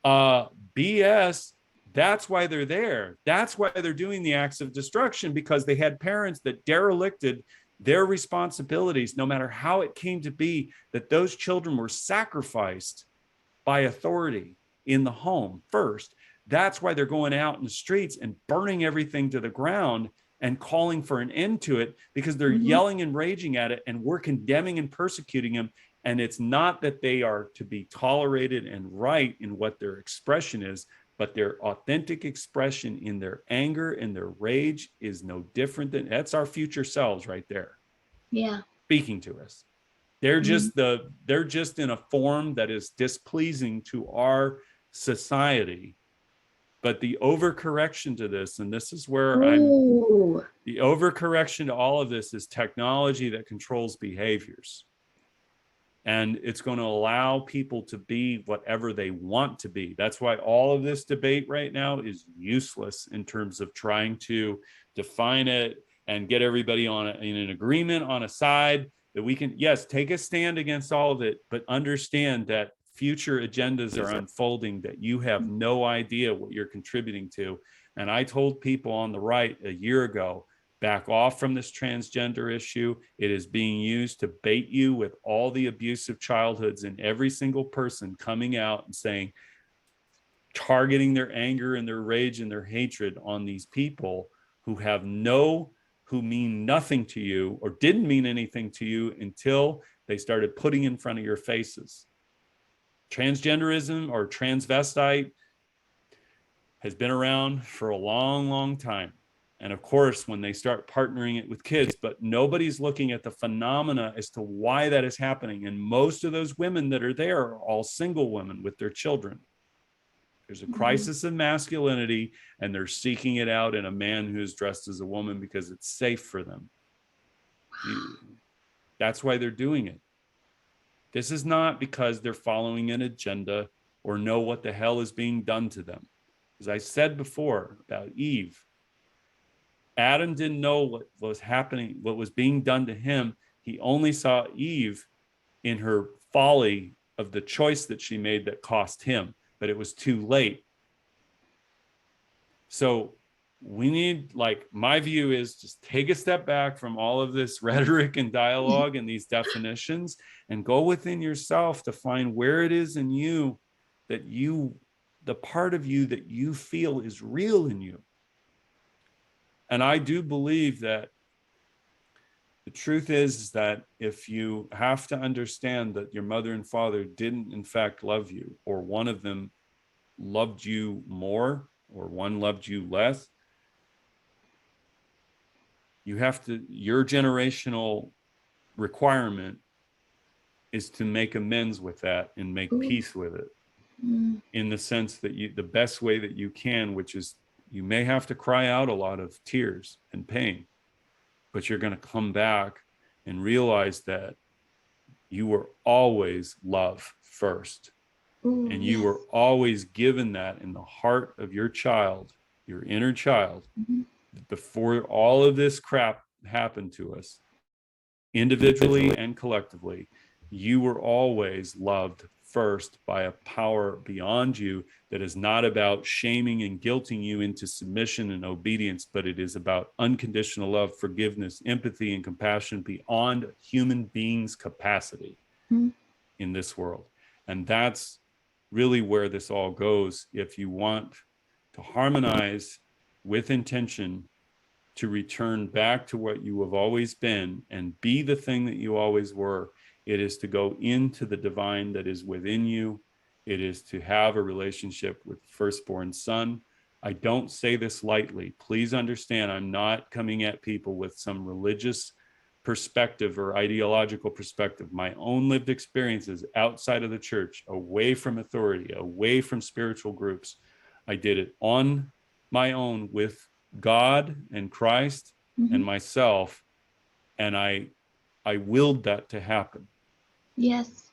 BS. That's why they're there. That's why they're doing the acts of destruction, because they had parents that derelicted their responsibilities, no matter how it came to be that those children were sacrificed by authority in the home first. That's why they're going out in the streets and burning everything to the ground and calling for an end to it, because they're Hmm. yelling and raging at it, and we're condemning and persecuting them. And it's not that they are to be tolerated and right in what their expression is, but their authentic expression in their anger and their rage is no different than that's our future selves right there Yeah. speaking to us. They're Hmm. just they're just in a form that is displeasing to our society. But the overcorrection to this, and this is where Ooh. the overcorrection to all of this is technology that controls behaviors. And it's going to allow people to be whatever they want to be. That's why all of this debate right now is useless in terms of trying to define it and get everybody in an agreement on a side that we can, yes, take a stand against all of it, but understand that future agendas are unfolding that you have no idea what you're contributing to. And I told people on the right a year ago, back off from this transgender issue. It is being used to bait you with all the abusive childhoods and every single person coming out and saying, targeting their anger and their rage and their hatred on these people who who mean nothing to you or didn't mean anything to you until they started putting in front of your faces. Transgenderism or transvestite has been around for a long, long time. And of course, when they start partnering it with kids, but nobody's looking at the phenomena as to why that is happening. And most of those women that are there are all single women with their children. There's a crisis in masculinity, and they're seeking it out in a man who is dressed as a woman because it's safe for them. That's why they're doing it. This is not because they're following an agenda or know what the hell is being done to them. As I said before about Eve, Adam didn't know what was happening, what was being done to him. He only saw Eve in her folly of the choice that she made that cost him, but it was too late. So we need, like, my view is just take a step back from all of this rhetoric and dialogue and these definitions and go within yourself to find where it is in you that the part of you that you feel is real in you. And I do believe that the truth is that if you have to understand that your mother and father didn't in fact love you, or one of them loved you more, or one loved you less, your generational requirement is to make amends with that and make peace with it, in the sense that the best way that you can, which is you may have to cry out a lot of tears and pain, but you're going to come back and realize that you were always loved first. And you were always given that in the heart of your child, your inner child, before all of this crap happened to us, individually and collectively. You were always loved first by a power beyond you that is not about shaming and guilting you into submission and obedience, but it is about unconditional love, forgiveness, empathy, and compassion beyond human beings' capacity in this world. And that's really where this all goes. If you want to harmonize with intention, to return back to what you have always been and be the thing that you always were, it is to go into the divine that is within you. It is to have a relationship with the firstborn son. I don't say this lightly. Please understand, I'm not coming at people with some religious perspective or ideological perspective. My own lived experiences outside of the church, away from authority, away from spiritual groups. I did it on my own with God and Christ and myself, and I willed that to happen. Yes.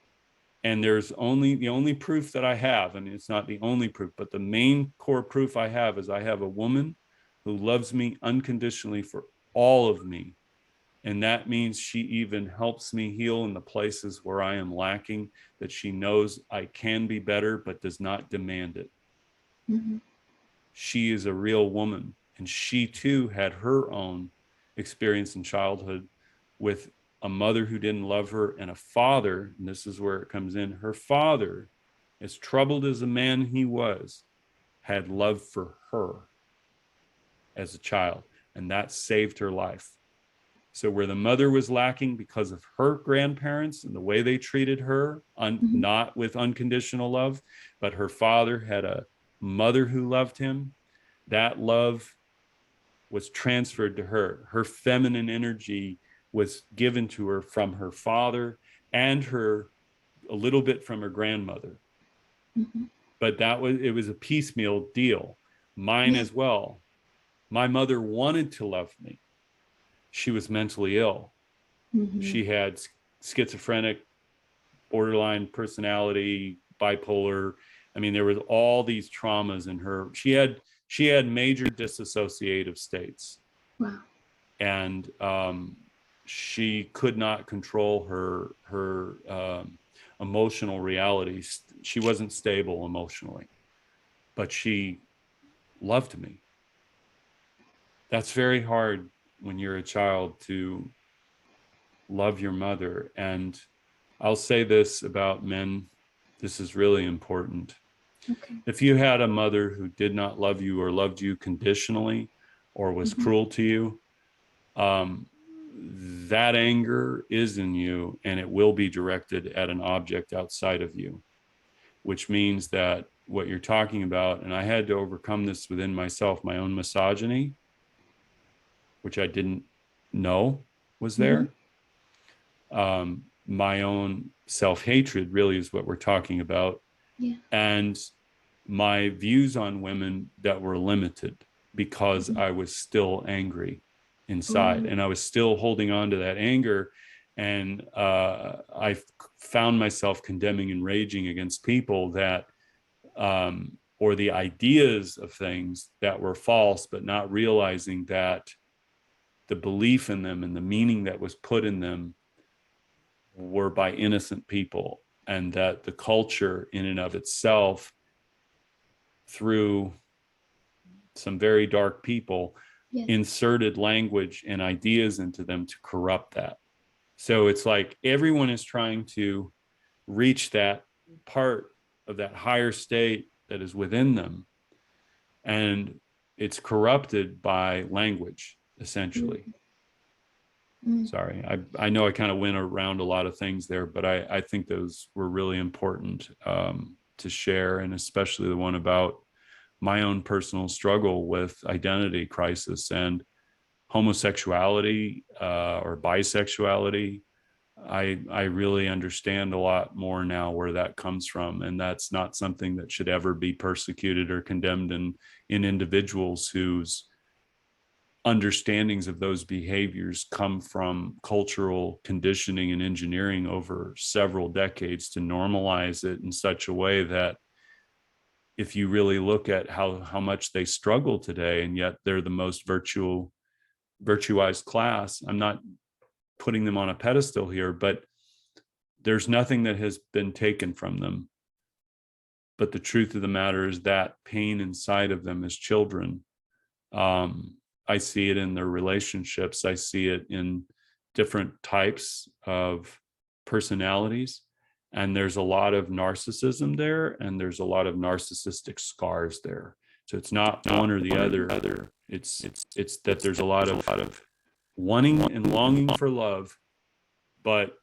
And there's the only proof that I have, and it's not the only proof, but the main core proof I have is I have a woman who loves me unconditionally for all of me. And that means she even helps me heal in the places where I am lacking, that she knows I can be better, but does not demand it. She is a real woman. And she too had her own experience in childhood with a mother who didn't love her and a father, and this is where it comes in, her father, as troubled as a man he was, had love for her as a child, and that saved her life. So where the mother was lacking because of her grandparents and the way they treated her, not with unconditional love, but her father had a mother who loved him, that love was transferred to her. Her feminine energy was given to her from her father and a little bit from her grandmother. But it was a piecemeal deal. Mine as well. My mother wanted to love me. She was mentally ill. She had schizophrenic borderline personality, bipolar. I mean, there was all these traumas in her. She had major dissociative states, Wow. and she could not control her emotional reality. She wasn't stable emotionally, but she loved me. That's very hard when you're a child to love your mother. And I'll say this about men, this is really important. Okay. If you had a mother who did not love you or loved you conditionally or was Hmm. cruel to you, um, that anger is in you and it will be directed at an object outside of you, which means that what you're talking about, and I had to overcome this within myself, my own misogyny, which I didn't know was Hmm. there. My own self-hatred really is what we're talking about. Yeah. And my views on women that were limited because Hmm. I was still angry inside Oh, and I was still holding on to that anger. And I found myself condemning and raging against people that, or the ideas of things that were false, but not realizing that the belief in them and the meaning that was put in them were by innocent people, and that the culture in and of itself, through some very dark people, yes. inserted language and ideas into them to corrupt that. So it's like everyone is trying to reach that part of that higher state that is within them, and it's corrupted by language, essentially. Mm. Mm. Sorry, I know I kind of went around a lot of things there, but I think those were really important to share, and especially the one about my own personal struggle with identity crisis and homosexuality or bisexuality. I really understand a lot more now where that comes from, and that's not something that should ever be persecuted or condemned in individuals whose understandings of those behaviors come from cultural conditioning and engineering over several decades to normalize it in such a way that if you really look at how much they struggle today, and yet they're the most virtualized class. I'm not putting them on a pedestal here, but there's nothing that has been taken from them. But the truth of the matter is that pain inside of them as children, um, I see it in their relationships. I see it in different types of personalities. And there's a lot of narcissism there, and there's a lot of narcissistic scars there. So it's not one or the other. It's that there's a lot of wanting and longing for love, but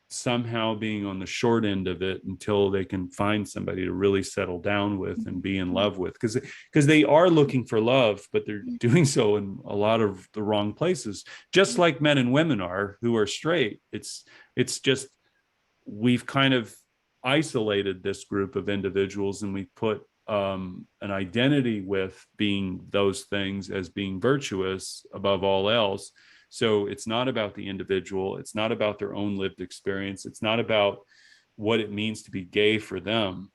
somehow being on the short end of it until they can find somebody to really settle down with and be in Yeah. love with, because they are looking for love, but they're Yeah. doing so in a lot of the wrong places, just like men and women are who are straight. It's just we've kind of isolated this group of individuals, and we put an identity with being those things as being virtuous above all else. So it's not about the individual. It's not about their own lived experience. It's not about what it means to be gay for them.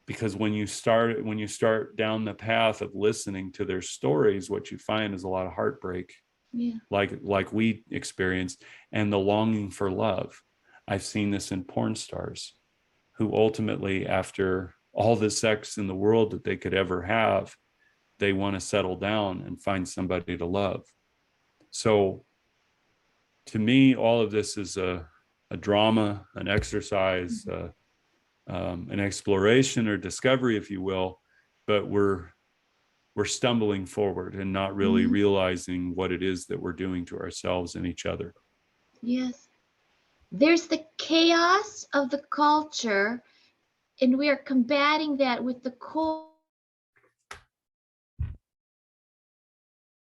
Because when you start down the path of listening to their stories, what you find is a lot of heartbreak, Yeah. like we experienced, and the longing for love. I've seen this in porn stars who ultimately, after all the sex in the world that they could ever have, they want to settle down and find somebody to love. So to me, all of this is a drama, an exercise, Mhm. an exploration or discovery, if you will, but we're stumbling forward and not really Mhm. realizing what it is that we're doing to ourselves and each other. Yes. There's the chaos of the culture, and we are combating that with the core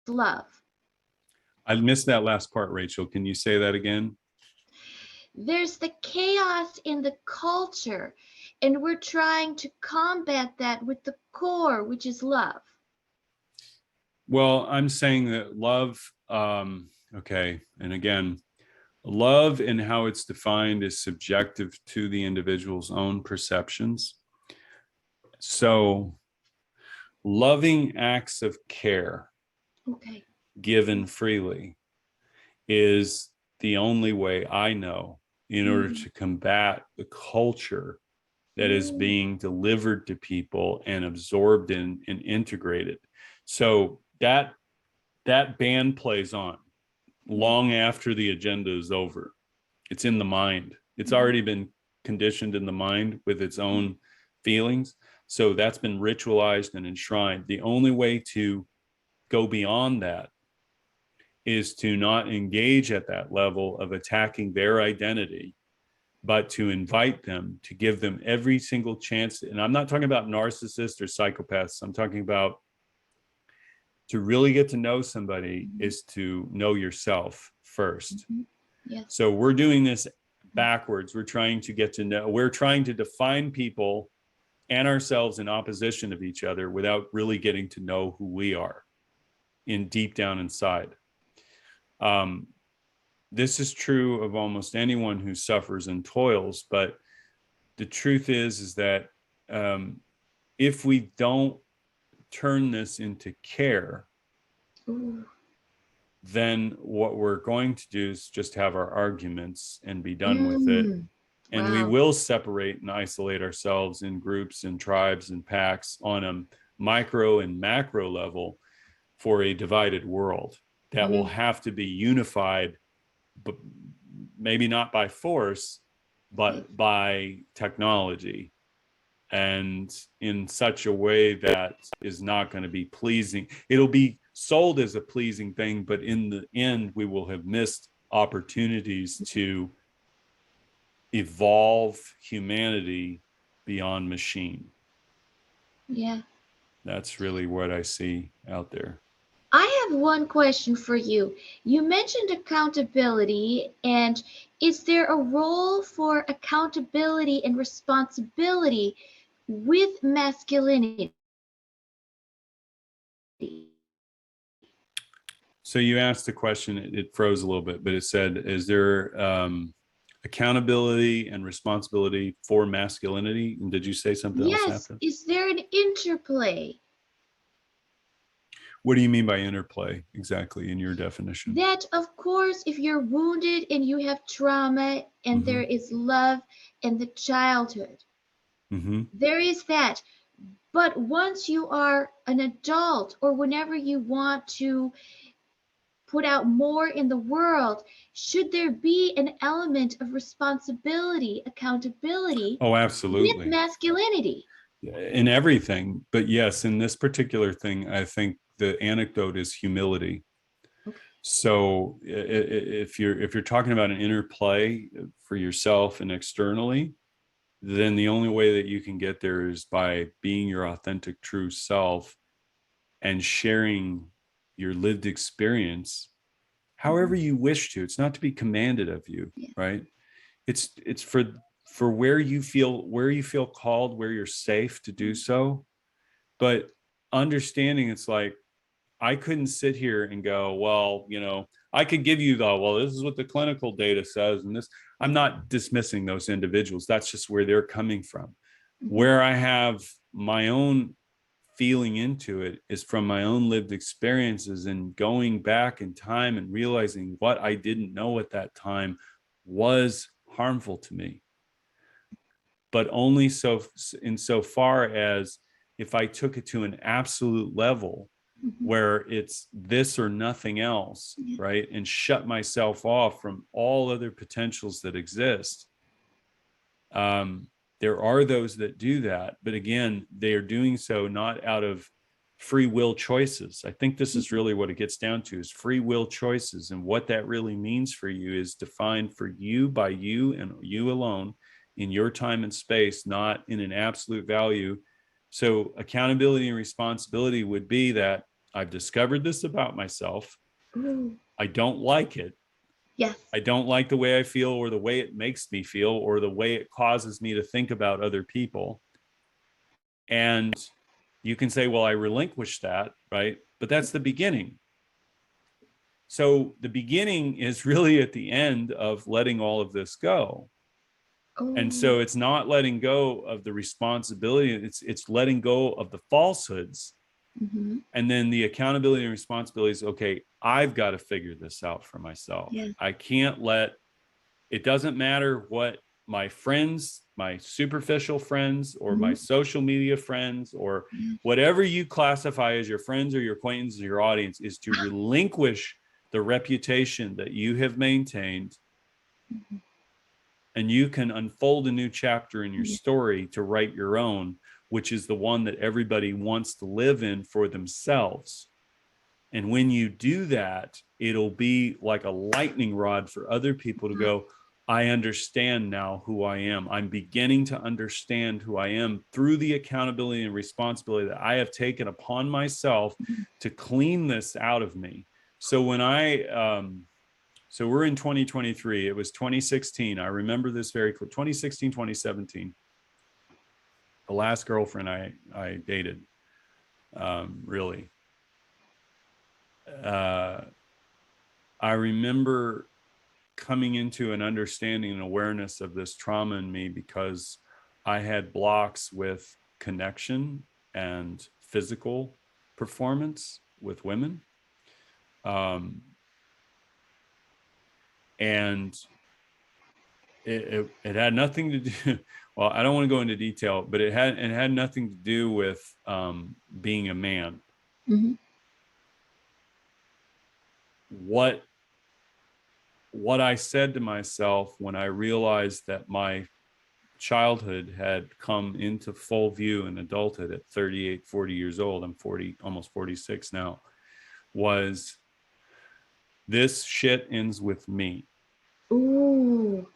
love. I missed that last part, Rachel. Can you say that again? There's the chaos in the culture, and we're trying to combat that with the core, which is love. Well, I'm saying that love, okay, and again, Love and how it's defined is subjective to the individual's own perceptions. So, loving acts of care Okay. given freely is the only way I know in order Mm. to combat the culture that is Ooh. being delivered to people and absorbed in and integrated. So that band plays on Yeah. long after the agenda is over. It's in the mind. It's Mhm. already been conditioned in the mind with its Mhm. own feelings. So that's been ritualized and enshrined. The only way to go beyond that is to not engage at that level of attacking their identity, but to invite them, to give them every single chance. And I'm not talking about narcissists or psychopaths. I'm talking about to really get to know somebody Mhm. is to know yourself first. Mhm. Yes. So we're doing this backwards. We're trying to get to know, we're trying to define people and ourselves in opposition of each other without really getting to know who we are in deep down inside. Um, this is true of almost anyone who suffers and toils, but the truth is that um, if we don't turn this into care, Ooh. then what we're going to do is just have our arguments and be done with it. Mm. And we Wow. will separate and isolate ourselves in groups and tribes and packs on a micro and macro level for a divided world that will Mm. have to be unified, but maybe not by force, Yes. but by technology, and in such a way that is not going to be pleasing. It'll be sold as a pleasing thing, but in the end, we will have missed opportunities to evolve humanity beyond machine. Yeah. That's really what I see out there. I have one question for you. You mentioned accountability, and is there a role for accountability and responsibility with masculinity? So you asked the question, it froze a little bit, but it said, is there accountability and responsibility for masculinity? And did you say something else Yes, after? is there an interplay? What do you mean by interplay exactly in your definition? That, of course, if you're wounded and you have trauma and there Mm-hmm. is love in the childhood, Mm-hmm. there is that. But once you are an adult or whenever you want to put out more in the world, should there be an element of responsibility, accountability Oh, with absolutely. masculinity? In everything. But yes, in this particular thing, I think the anecdote is humility. Okay. So if you're talking about an interplay for yourself and externally, then the only way that you can get there is by being your authentic true self and sharing your lived experience Mhm. however you wish to. It's not to be commanded of you, Yeah. right? It's for where you feel called, where you're safe to do so. But understanding, it's like I couldn't sit here and go, well, I could give you the, well, this is what the clinical data says, and this. I'm not dismissing those individuals. That's just where they're coming from. Mhm. Where I have my own feeling into it is from my own lived experiences and going back in time and realizing what I didn't know at that time was harmful to me, but only so insofar as if I took it to an absolute level Mhm. where it's this or nothing else, Yeah. right? And shut myself off from all other potentials that exist. Um, there are those that do that, but again, they are doing so not out of free will choices. I think this is Mhm. really what it gets down to, is free will choices. And what that really means for you is defined for you by you and you alone in your time and space, not in an absolute value. So accountability and responsibility would be that I've discovered this about myself. Ooh. I don't like it. Yes. I don't like the way I feel or the way it makes me feel or the way it causes me to think about other people. And you can say, well, I relinquish that, right? But that's the beginning. So the beginning is really at the end of letting all of this go. And Oh. so it's not letting go of the responsibility, it's letting go of the falsehoods. Mm-hmm. And then the accountability and responsibility is, okay, I've got to figure this out for myself. Yeah. I can't let, it doesn't matter what my friends, my superficial friends, or Mm-hmm. my social media friends, or Yeah. whatever you classify as your friends or your acquaintances or your audience, is to relinquish the reputation that you have maintained, Mm-hmm. and you can unfold a new chapter in your Yeah. story to write your own, which is the one that everybody wants to live in for themselves. And when you do that, it'll be like a lightning rod for other people to go, I understand now who I am. I'm beginning to understand who I am through the accountability and responsibility that I have taken upon myself to clean this out of me. So when so we're in 2023, it was 2016. I remember this very clearly, 2016, 2017, the last girlfriend I dated, really. Uh, I remember coming into an understanding and awareness of this trauma in me because I had blocks with connection and physical performance with women. Um, and it had nothing to do, well, I don't want to go into detail, but it had nothing to do with being a man. Mm-hmm. What what I said to myself when I realized that my childhood had come into full view in adulthood at 38, 40 years old, I'm 40, almost 46 now, was this shit ends with me. Ooh.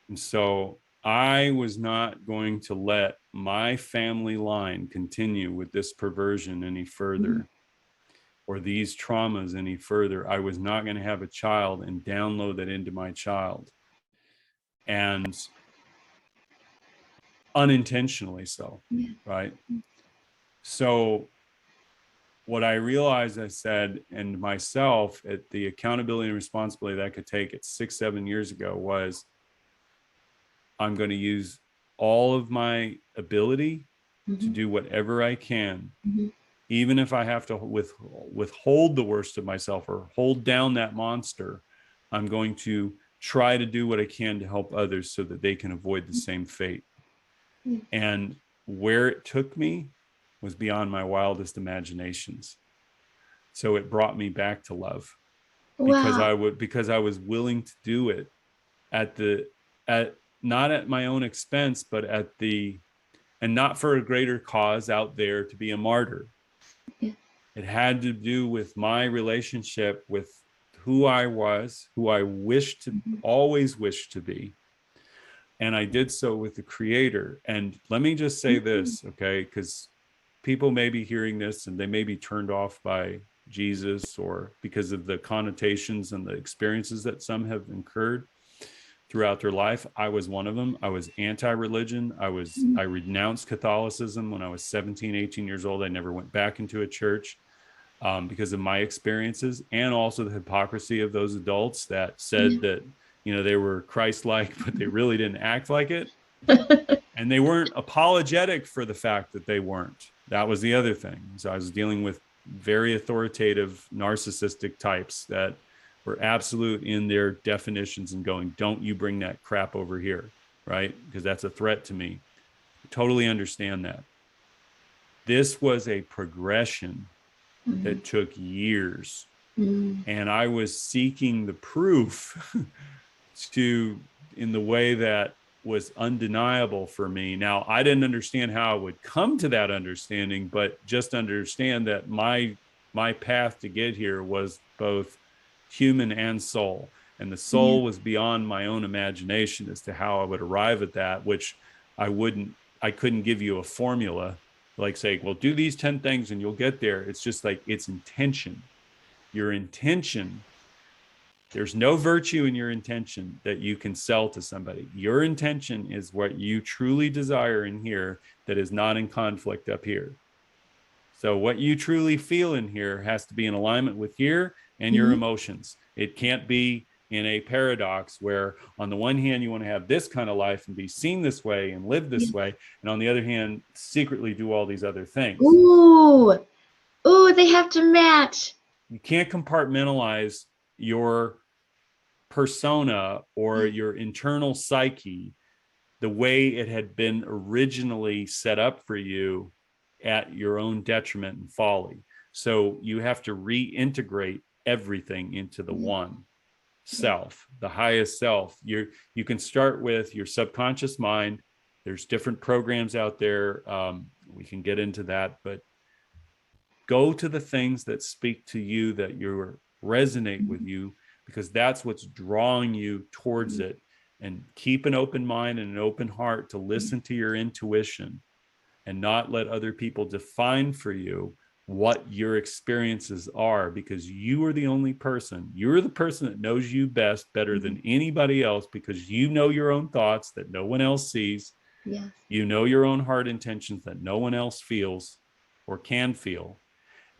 And so I was not going to let my family line continue with this perversion any Mm-hmm. further, or these traumas any further. I was not going to have a child and download that into my child. And unintentionally so, Yeah. right? So what I realized, I said, and myself at the accountability and responsibility that I could take at 6, 7 years ago was, I'm going to use all of my ability to Mm-hmm. do whatever I can, Mm-hmm. even if I have to withhold the worst of myself or hold down that monster. I'm going to try to do what I can to help others so that they can avoid the same fate. Yeah. And where it took me was beyond my wildest imaginations. So it brought me back to love Wow. because I was willing to do it at the at not at my own expense, but at the and not for a greater cause out there to be a martyr. Yeah. It had to do with my relationship with who I was, who I wished to Mm-hmm. always wished to be. And I did so with the creator. And let me just say Mm-hmm. this, okay? Because people may be hearing this and they may be turned off by Jesus or because of the connotations and the experiences that some have incurred throughout their life. I was one of them. I was anti-religion. I renounced Catholicism when I was 17, 18 years old. I never went back into a church because of my experiences, and also the hypocrisy of those adults that said Yeah. that, they were Christ-like, but they really didn't act like it. And they weren't apologetic for the fact that they weren't. That was the other thing. So I was dealing with very authoritative, narcissistic types that were absolute in their definitions and going, don't you bring that crap over here, right? Because that's a threat to me. I totally understand that. This was a progression Mm-hmm. that took years. Mm-hmm. And I was seeking the proof to in the way that was undeniable for me. Now, I didn't understand how I would come to that understanding, but just understand that my path to get here was both human and soul. And the Yeah. soul was beyond my own imagination as to how I would arrive at that, which I couldn't give you a formula like say, well, do these 10 things and you'll get there. It's just like it's intention. Your intention, there's no virtue in your intention that you can sell to somebody. Your intention is what you truly desire in here that is not in conflict up here. So what you truly feel in here has to be in alignment with here, and your emotions. It can't be in a paradox where on the one hand you want to have this kind of life and be seen this way and live this Yes. way, and on the other hand secretly do all these other things. Ooh. Ooh, they have to match. You can't compartmentalize your persona or Yeah. your internal psyche the way it had been originally set up for you at your own detriment and folly. So you have to reintegrate everything into the Yeah. one Yeah. self, the highest self. You can start with your subconscious mind. There's different programs out there. We can get into that, but go to the things that speak to you, that you resonate with you, because that's what's drawing you towards it. And keep an open mind and an open heart to listen to your intuition and not let other people define for you what your experiences are, because you are the only person. You're the person that knows you best, better than anybody else, because you know your own thoughts that no one else sees. Yes. You know your own heart intentions that no one else feels or can feel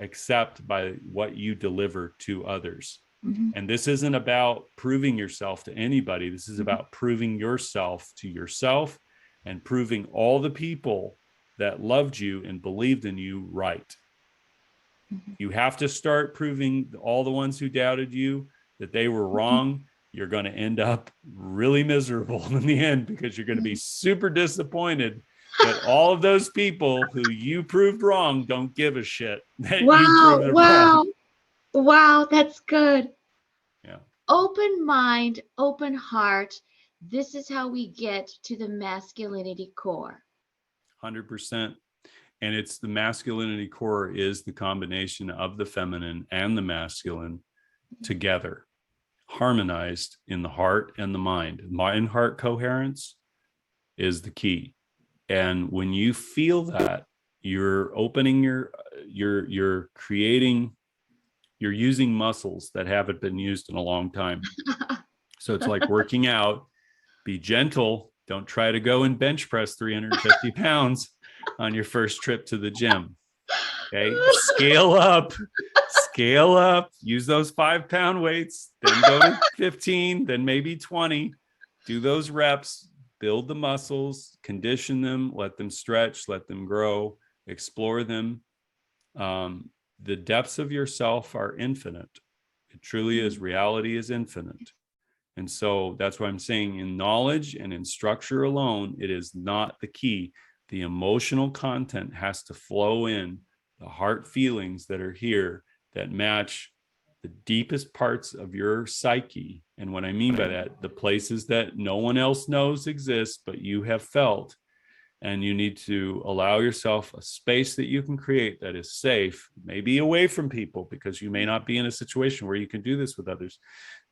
except by what you deliver to others. Mm-hmm. And this isn't about proving yourself to anybody. This is about proving yourself to yourself and proving all the people that loved you and believed in you right. Mm-hmm. You have to start proving all the ones who doubted you that they were wrong. You're going to end up really miserable in the end, because you're going to be super disappointed that all of those people who you proved wrong don't give a shit that you Wow, proved them wrong. wow, wow, that's good. Yeah, Open mind, open heart. This is how we get to the masculinity core. 100%. And it's the masculinity core is the combination of the feminine and the masculine together, harmonized in the heart and the mind. Mind heart coherence is the key. And when you feel that, you're opening you're creating, you're using muscles that haven't been used in a long time. So it's like working out. Be gentle. Don't try to go and bench press 350 pounds on your first trip to the gym. Okay. Scale up, use those 5-pound weights, then go to 15, then maybe 20. Do those reps, build the muscles, condition them, let them stretch, let them grow, explore them. The depths of yourself are infinite. It truly is. Reality is infinite. And so that's why I'm saying in knowledge and in structure alone, it is not the key. The emotional content has to flow in, the heart feelings that are here that match the deepest parts of your psyche. And what I mean by that, the places that no one else knows exist, but you have felt. And you need to allow yourself a space that you can create that is safe, maybe away from people, because you may not be in a situation where you can do this with others,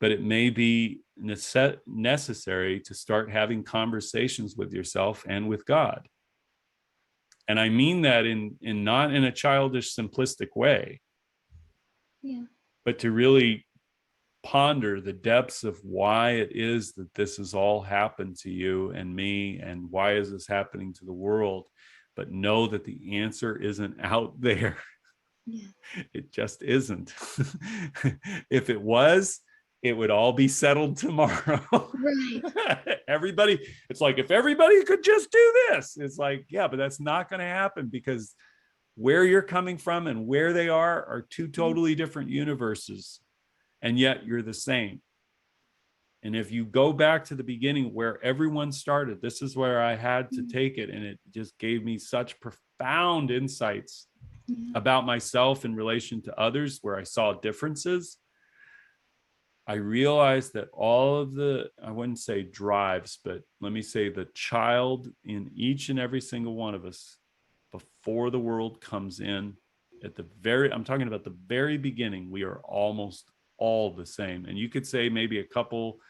but it may be necessary to start having conversations with yourself and with God. And I mean that in not in a childish, simplistic way, Yeah. but to really ponder the depths of why it is that this has all happened to you and me, and why is this happening to the world. But know that the answer isn't out there. Yeah. It just isn't. If it was, it would all be settled tomorrow. Right. Everybody, it's like, if everybody could just do this, it's like, yeah, but that's not going to happen, because where you're coming from and where they are two totally different universes, and yet you're the same. And if you go back to the beginning where everyone started, this is where I had to take it, and it just gave me such profound insights Yeah. about myself in relation to others, where I saw differences. I realized that all of the, I wouldn't say drives, but let me say the child in each and every single one of us before the world comes in, at the very, I'm talking about the very beginning, we are almost all the same. And you could say maybe a couple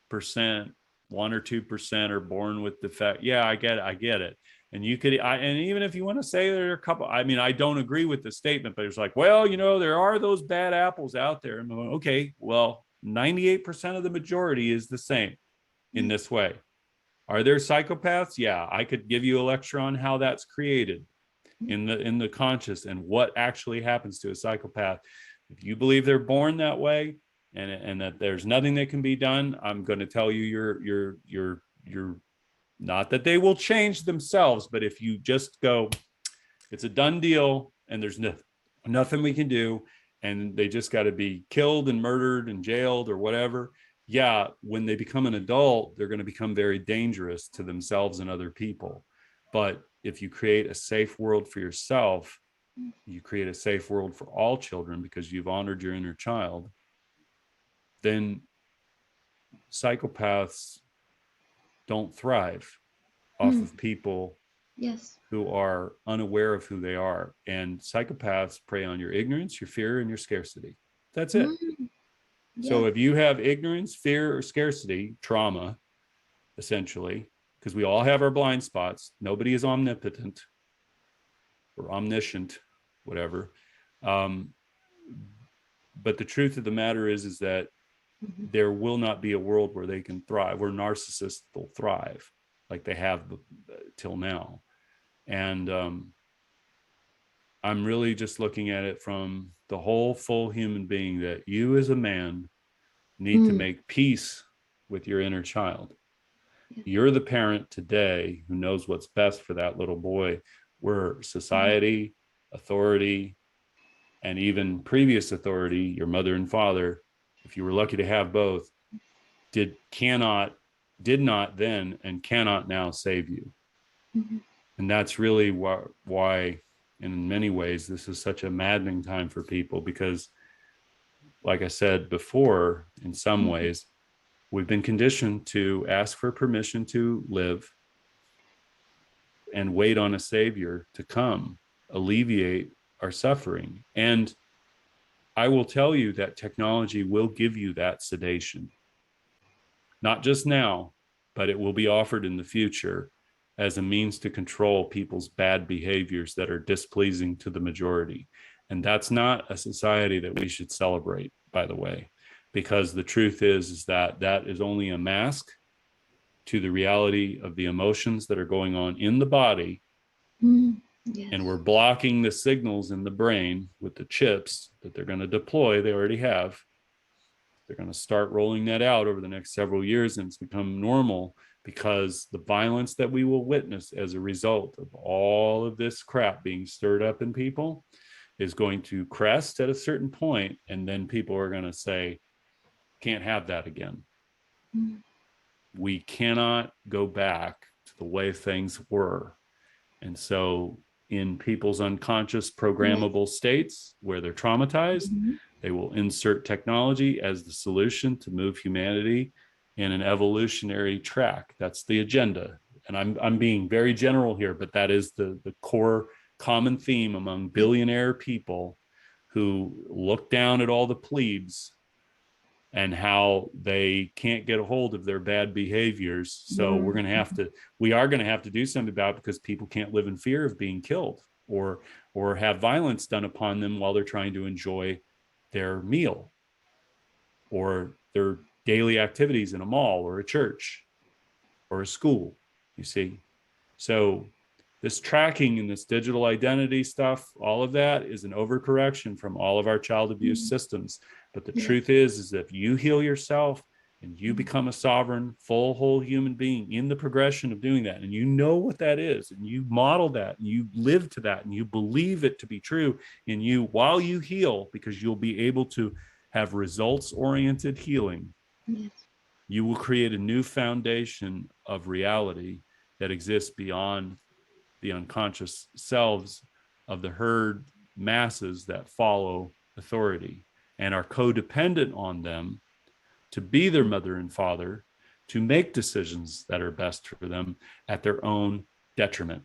percent, 1 or 2% are born with defect. Yeah, I get it. And you could, and even if you want to say there are a couple, I mean, I don't agree with the statement, but it's like, well, there are those bad apples out there. And I'm going, okay, well, 98% of the majority is the same in Yeah. this way. Are there psychopaths? Yeah, I could give you a lecture on how that's created in the conscious and what actually happens to a psychopath. If you believe they're born that way, and that there's nothing that can be done, I'm going to tell you you're not that they will change themselves, but if you just go, it's a done deal, and there's nothing we can do, and they just got to be killed and murdered and jailed or whatever. Yeah, when they become an adult, they're going to become very dangerous to themselves and other people. But if you create a safe world for yourself, you create a safe world for all children because you've honored your inner child, then psychopaths don't thrive off Mm. of people Yes. who are unaware of who they are. And psychopaths prey on your ignorance, your fear, and your scarcity. That's it. Mm. So Yes. if you have ignorance, fear, or scarcity, trauma, essentially, because we all have our blind spots, nobody is omnipotent or omniscient, whatever. Um, but the truth of the matter is that Mhm. there will not be a world where they can thrive, where narcissists will thrive like they have till now. And I'm really just looking at it from the whole full human being, that you as a man need to Mm. make peace with your inner child. Yes. You're the parent today who knows what's best for that little boy, where Mhm. society, authority, and even previous authority, your mother and father, if you were lucky to have both, did not then and cannot now save you. Mhm. And that's really why in many ways this is such a maddening time for people, because like I said before, in some Mhm. ways we've been conditioned to ask for permission to live and wait on a savior to come alleviate our suffering. And I will tell you that technology will give you that sedation, not just now, but it will be offered in the future as a means to control people's bad behaviors that are displeasing to the majority. And that's not a society that we should celebrate, by the way, because the truth is that that is only a mask to the reality of the emotions that are going on in the body. Mm. And we're Yes. blocking the signals in the brain with the chips that they're going to deploy. They already have. They're going to start rolling that out over the next several years, and it's become normal because the violence that we will witness as a result of all of this crap being stirred up in people is going to crest at a certain point, and then people are going to say, can't have that again. Mm. We cannot go back to the way things were. And so, in people's unconscious Yes. programmable states where they're traumatized, Mhm. they will insert technology as the solution to move humanity in an evolutionary track. That's the agenda. And I'm being very general here, but that is the core common theme among Yes. billionaire people who look down at all the plebes and how they can't get a hold of their bad behaviors. So Mm. we are going to have to do something about it, because people can't live in fear of being killed or have violence done upon them while they're trying to enjoy their meal or their daily activities in a mall or a church or a school, you see. So this tracking and this digital identity stuff, all of that is an overcorrection from all of our child abuse Mm. systems. But the Yes. truth is if you heal yourself and you Mm. become a sovereign, full, whole human being in the progression of doing that, and you know what that is, and you model that, and you live to that, and you believe it to be true in you while you heal, because you'll be able to have results oriented healing, Yes. you will create a new foundation of reality that exists beyond the unconscious selves of the herd masses that follow authority and are codependent on them to be their mother and father, to make decisions that are best for them at their own detriment.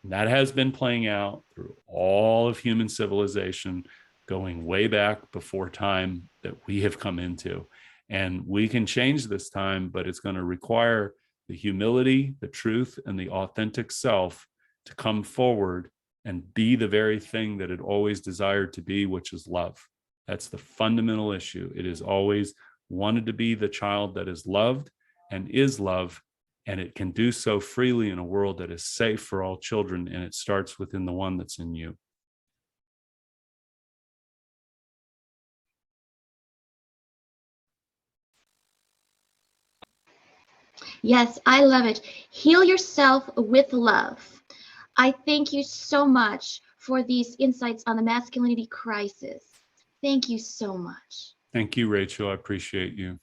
And that has been playing out through all of human civilization, going way back before time that we have come into. And we can change this time, but it's going to require the humility, the truth, and the authentic self to come forward and be the very thing that it always desired to be, which is love. That's the fundamental issue. It is always wanted to be the child that is loved and is love, and it can do so freely in a world that is safe for all children, and it starts within the one that's in you. Yes, I love it. Heal yourself with love. I thank you so much for these insights on the masculinity crisis. Thank you so much. Thank you, Rachel. I appreciate you.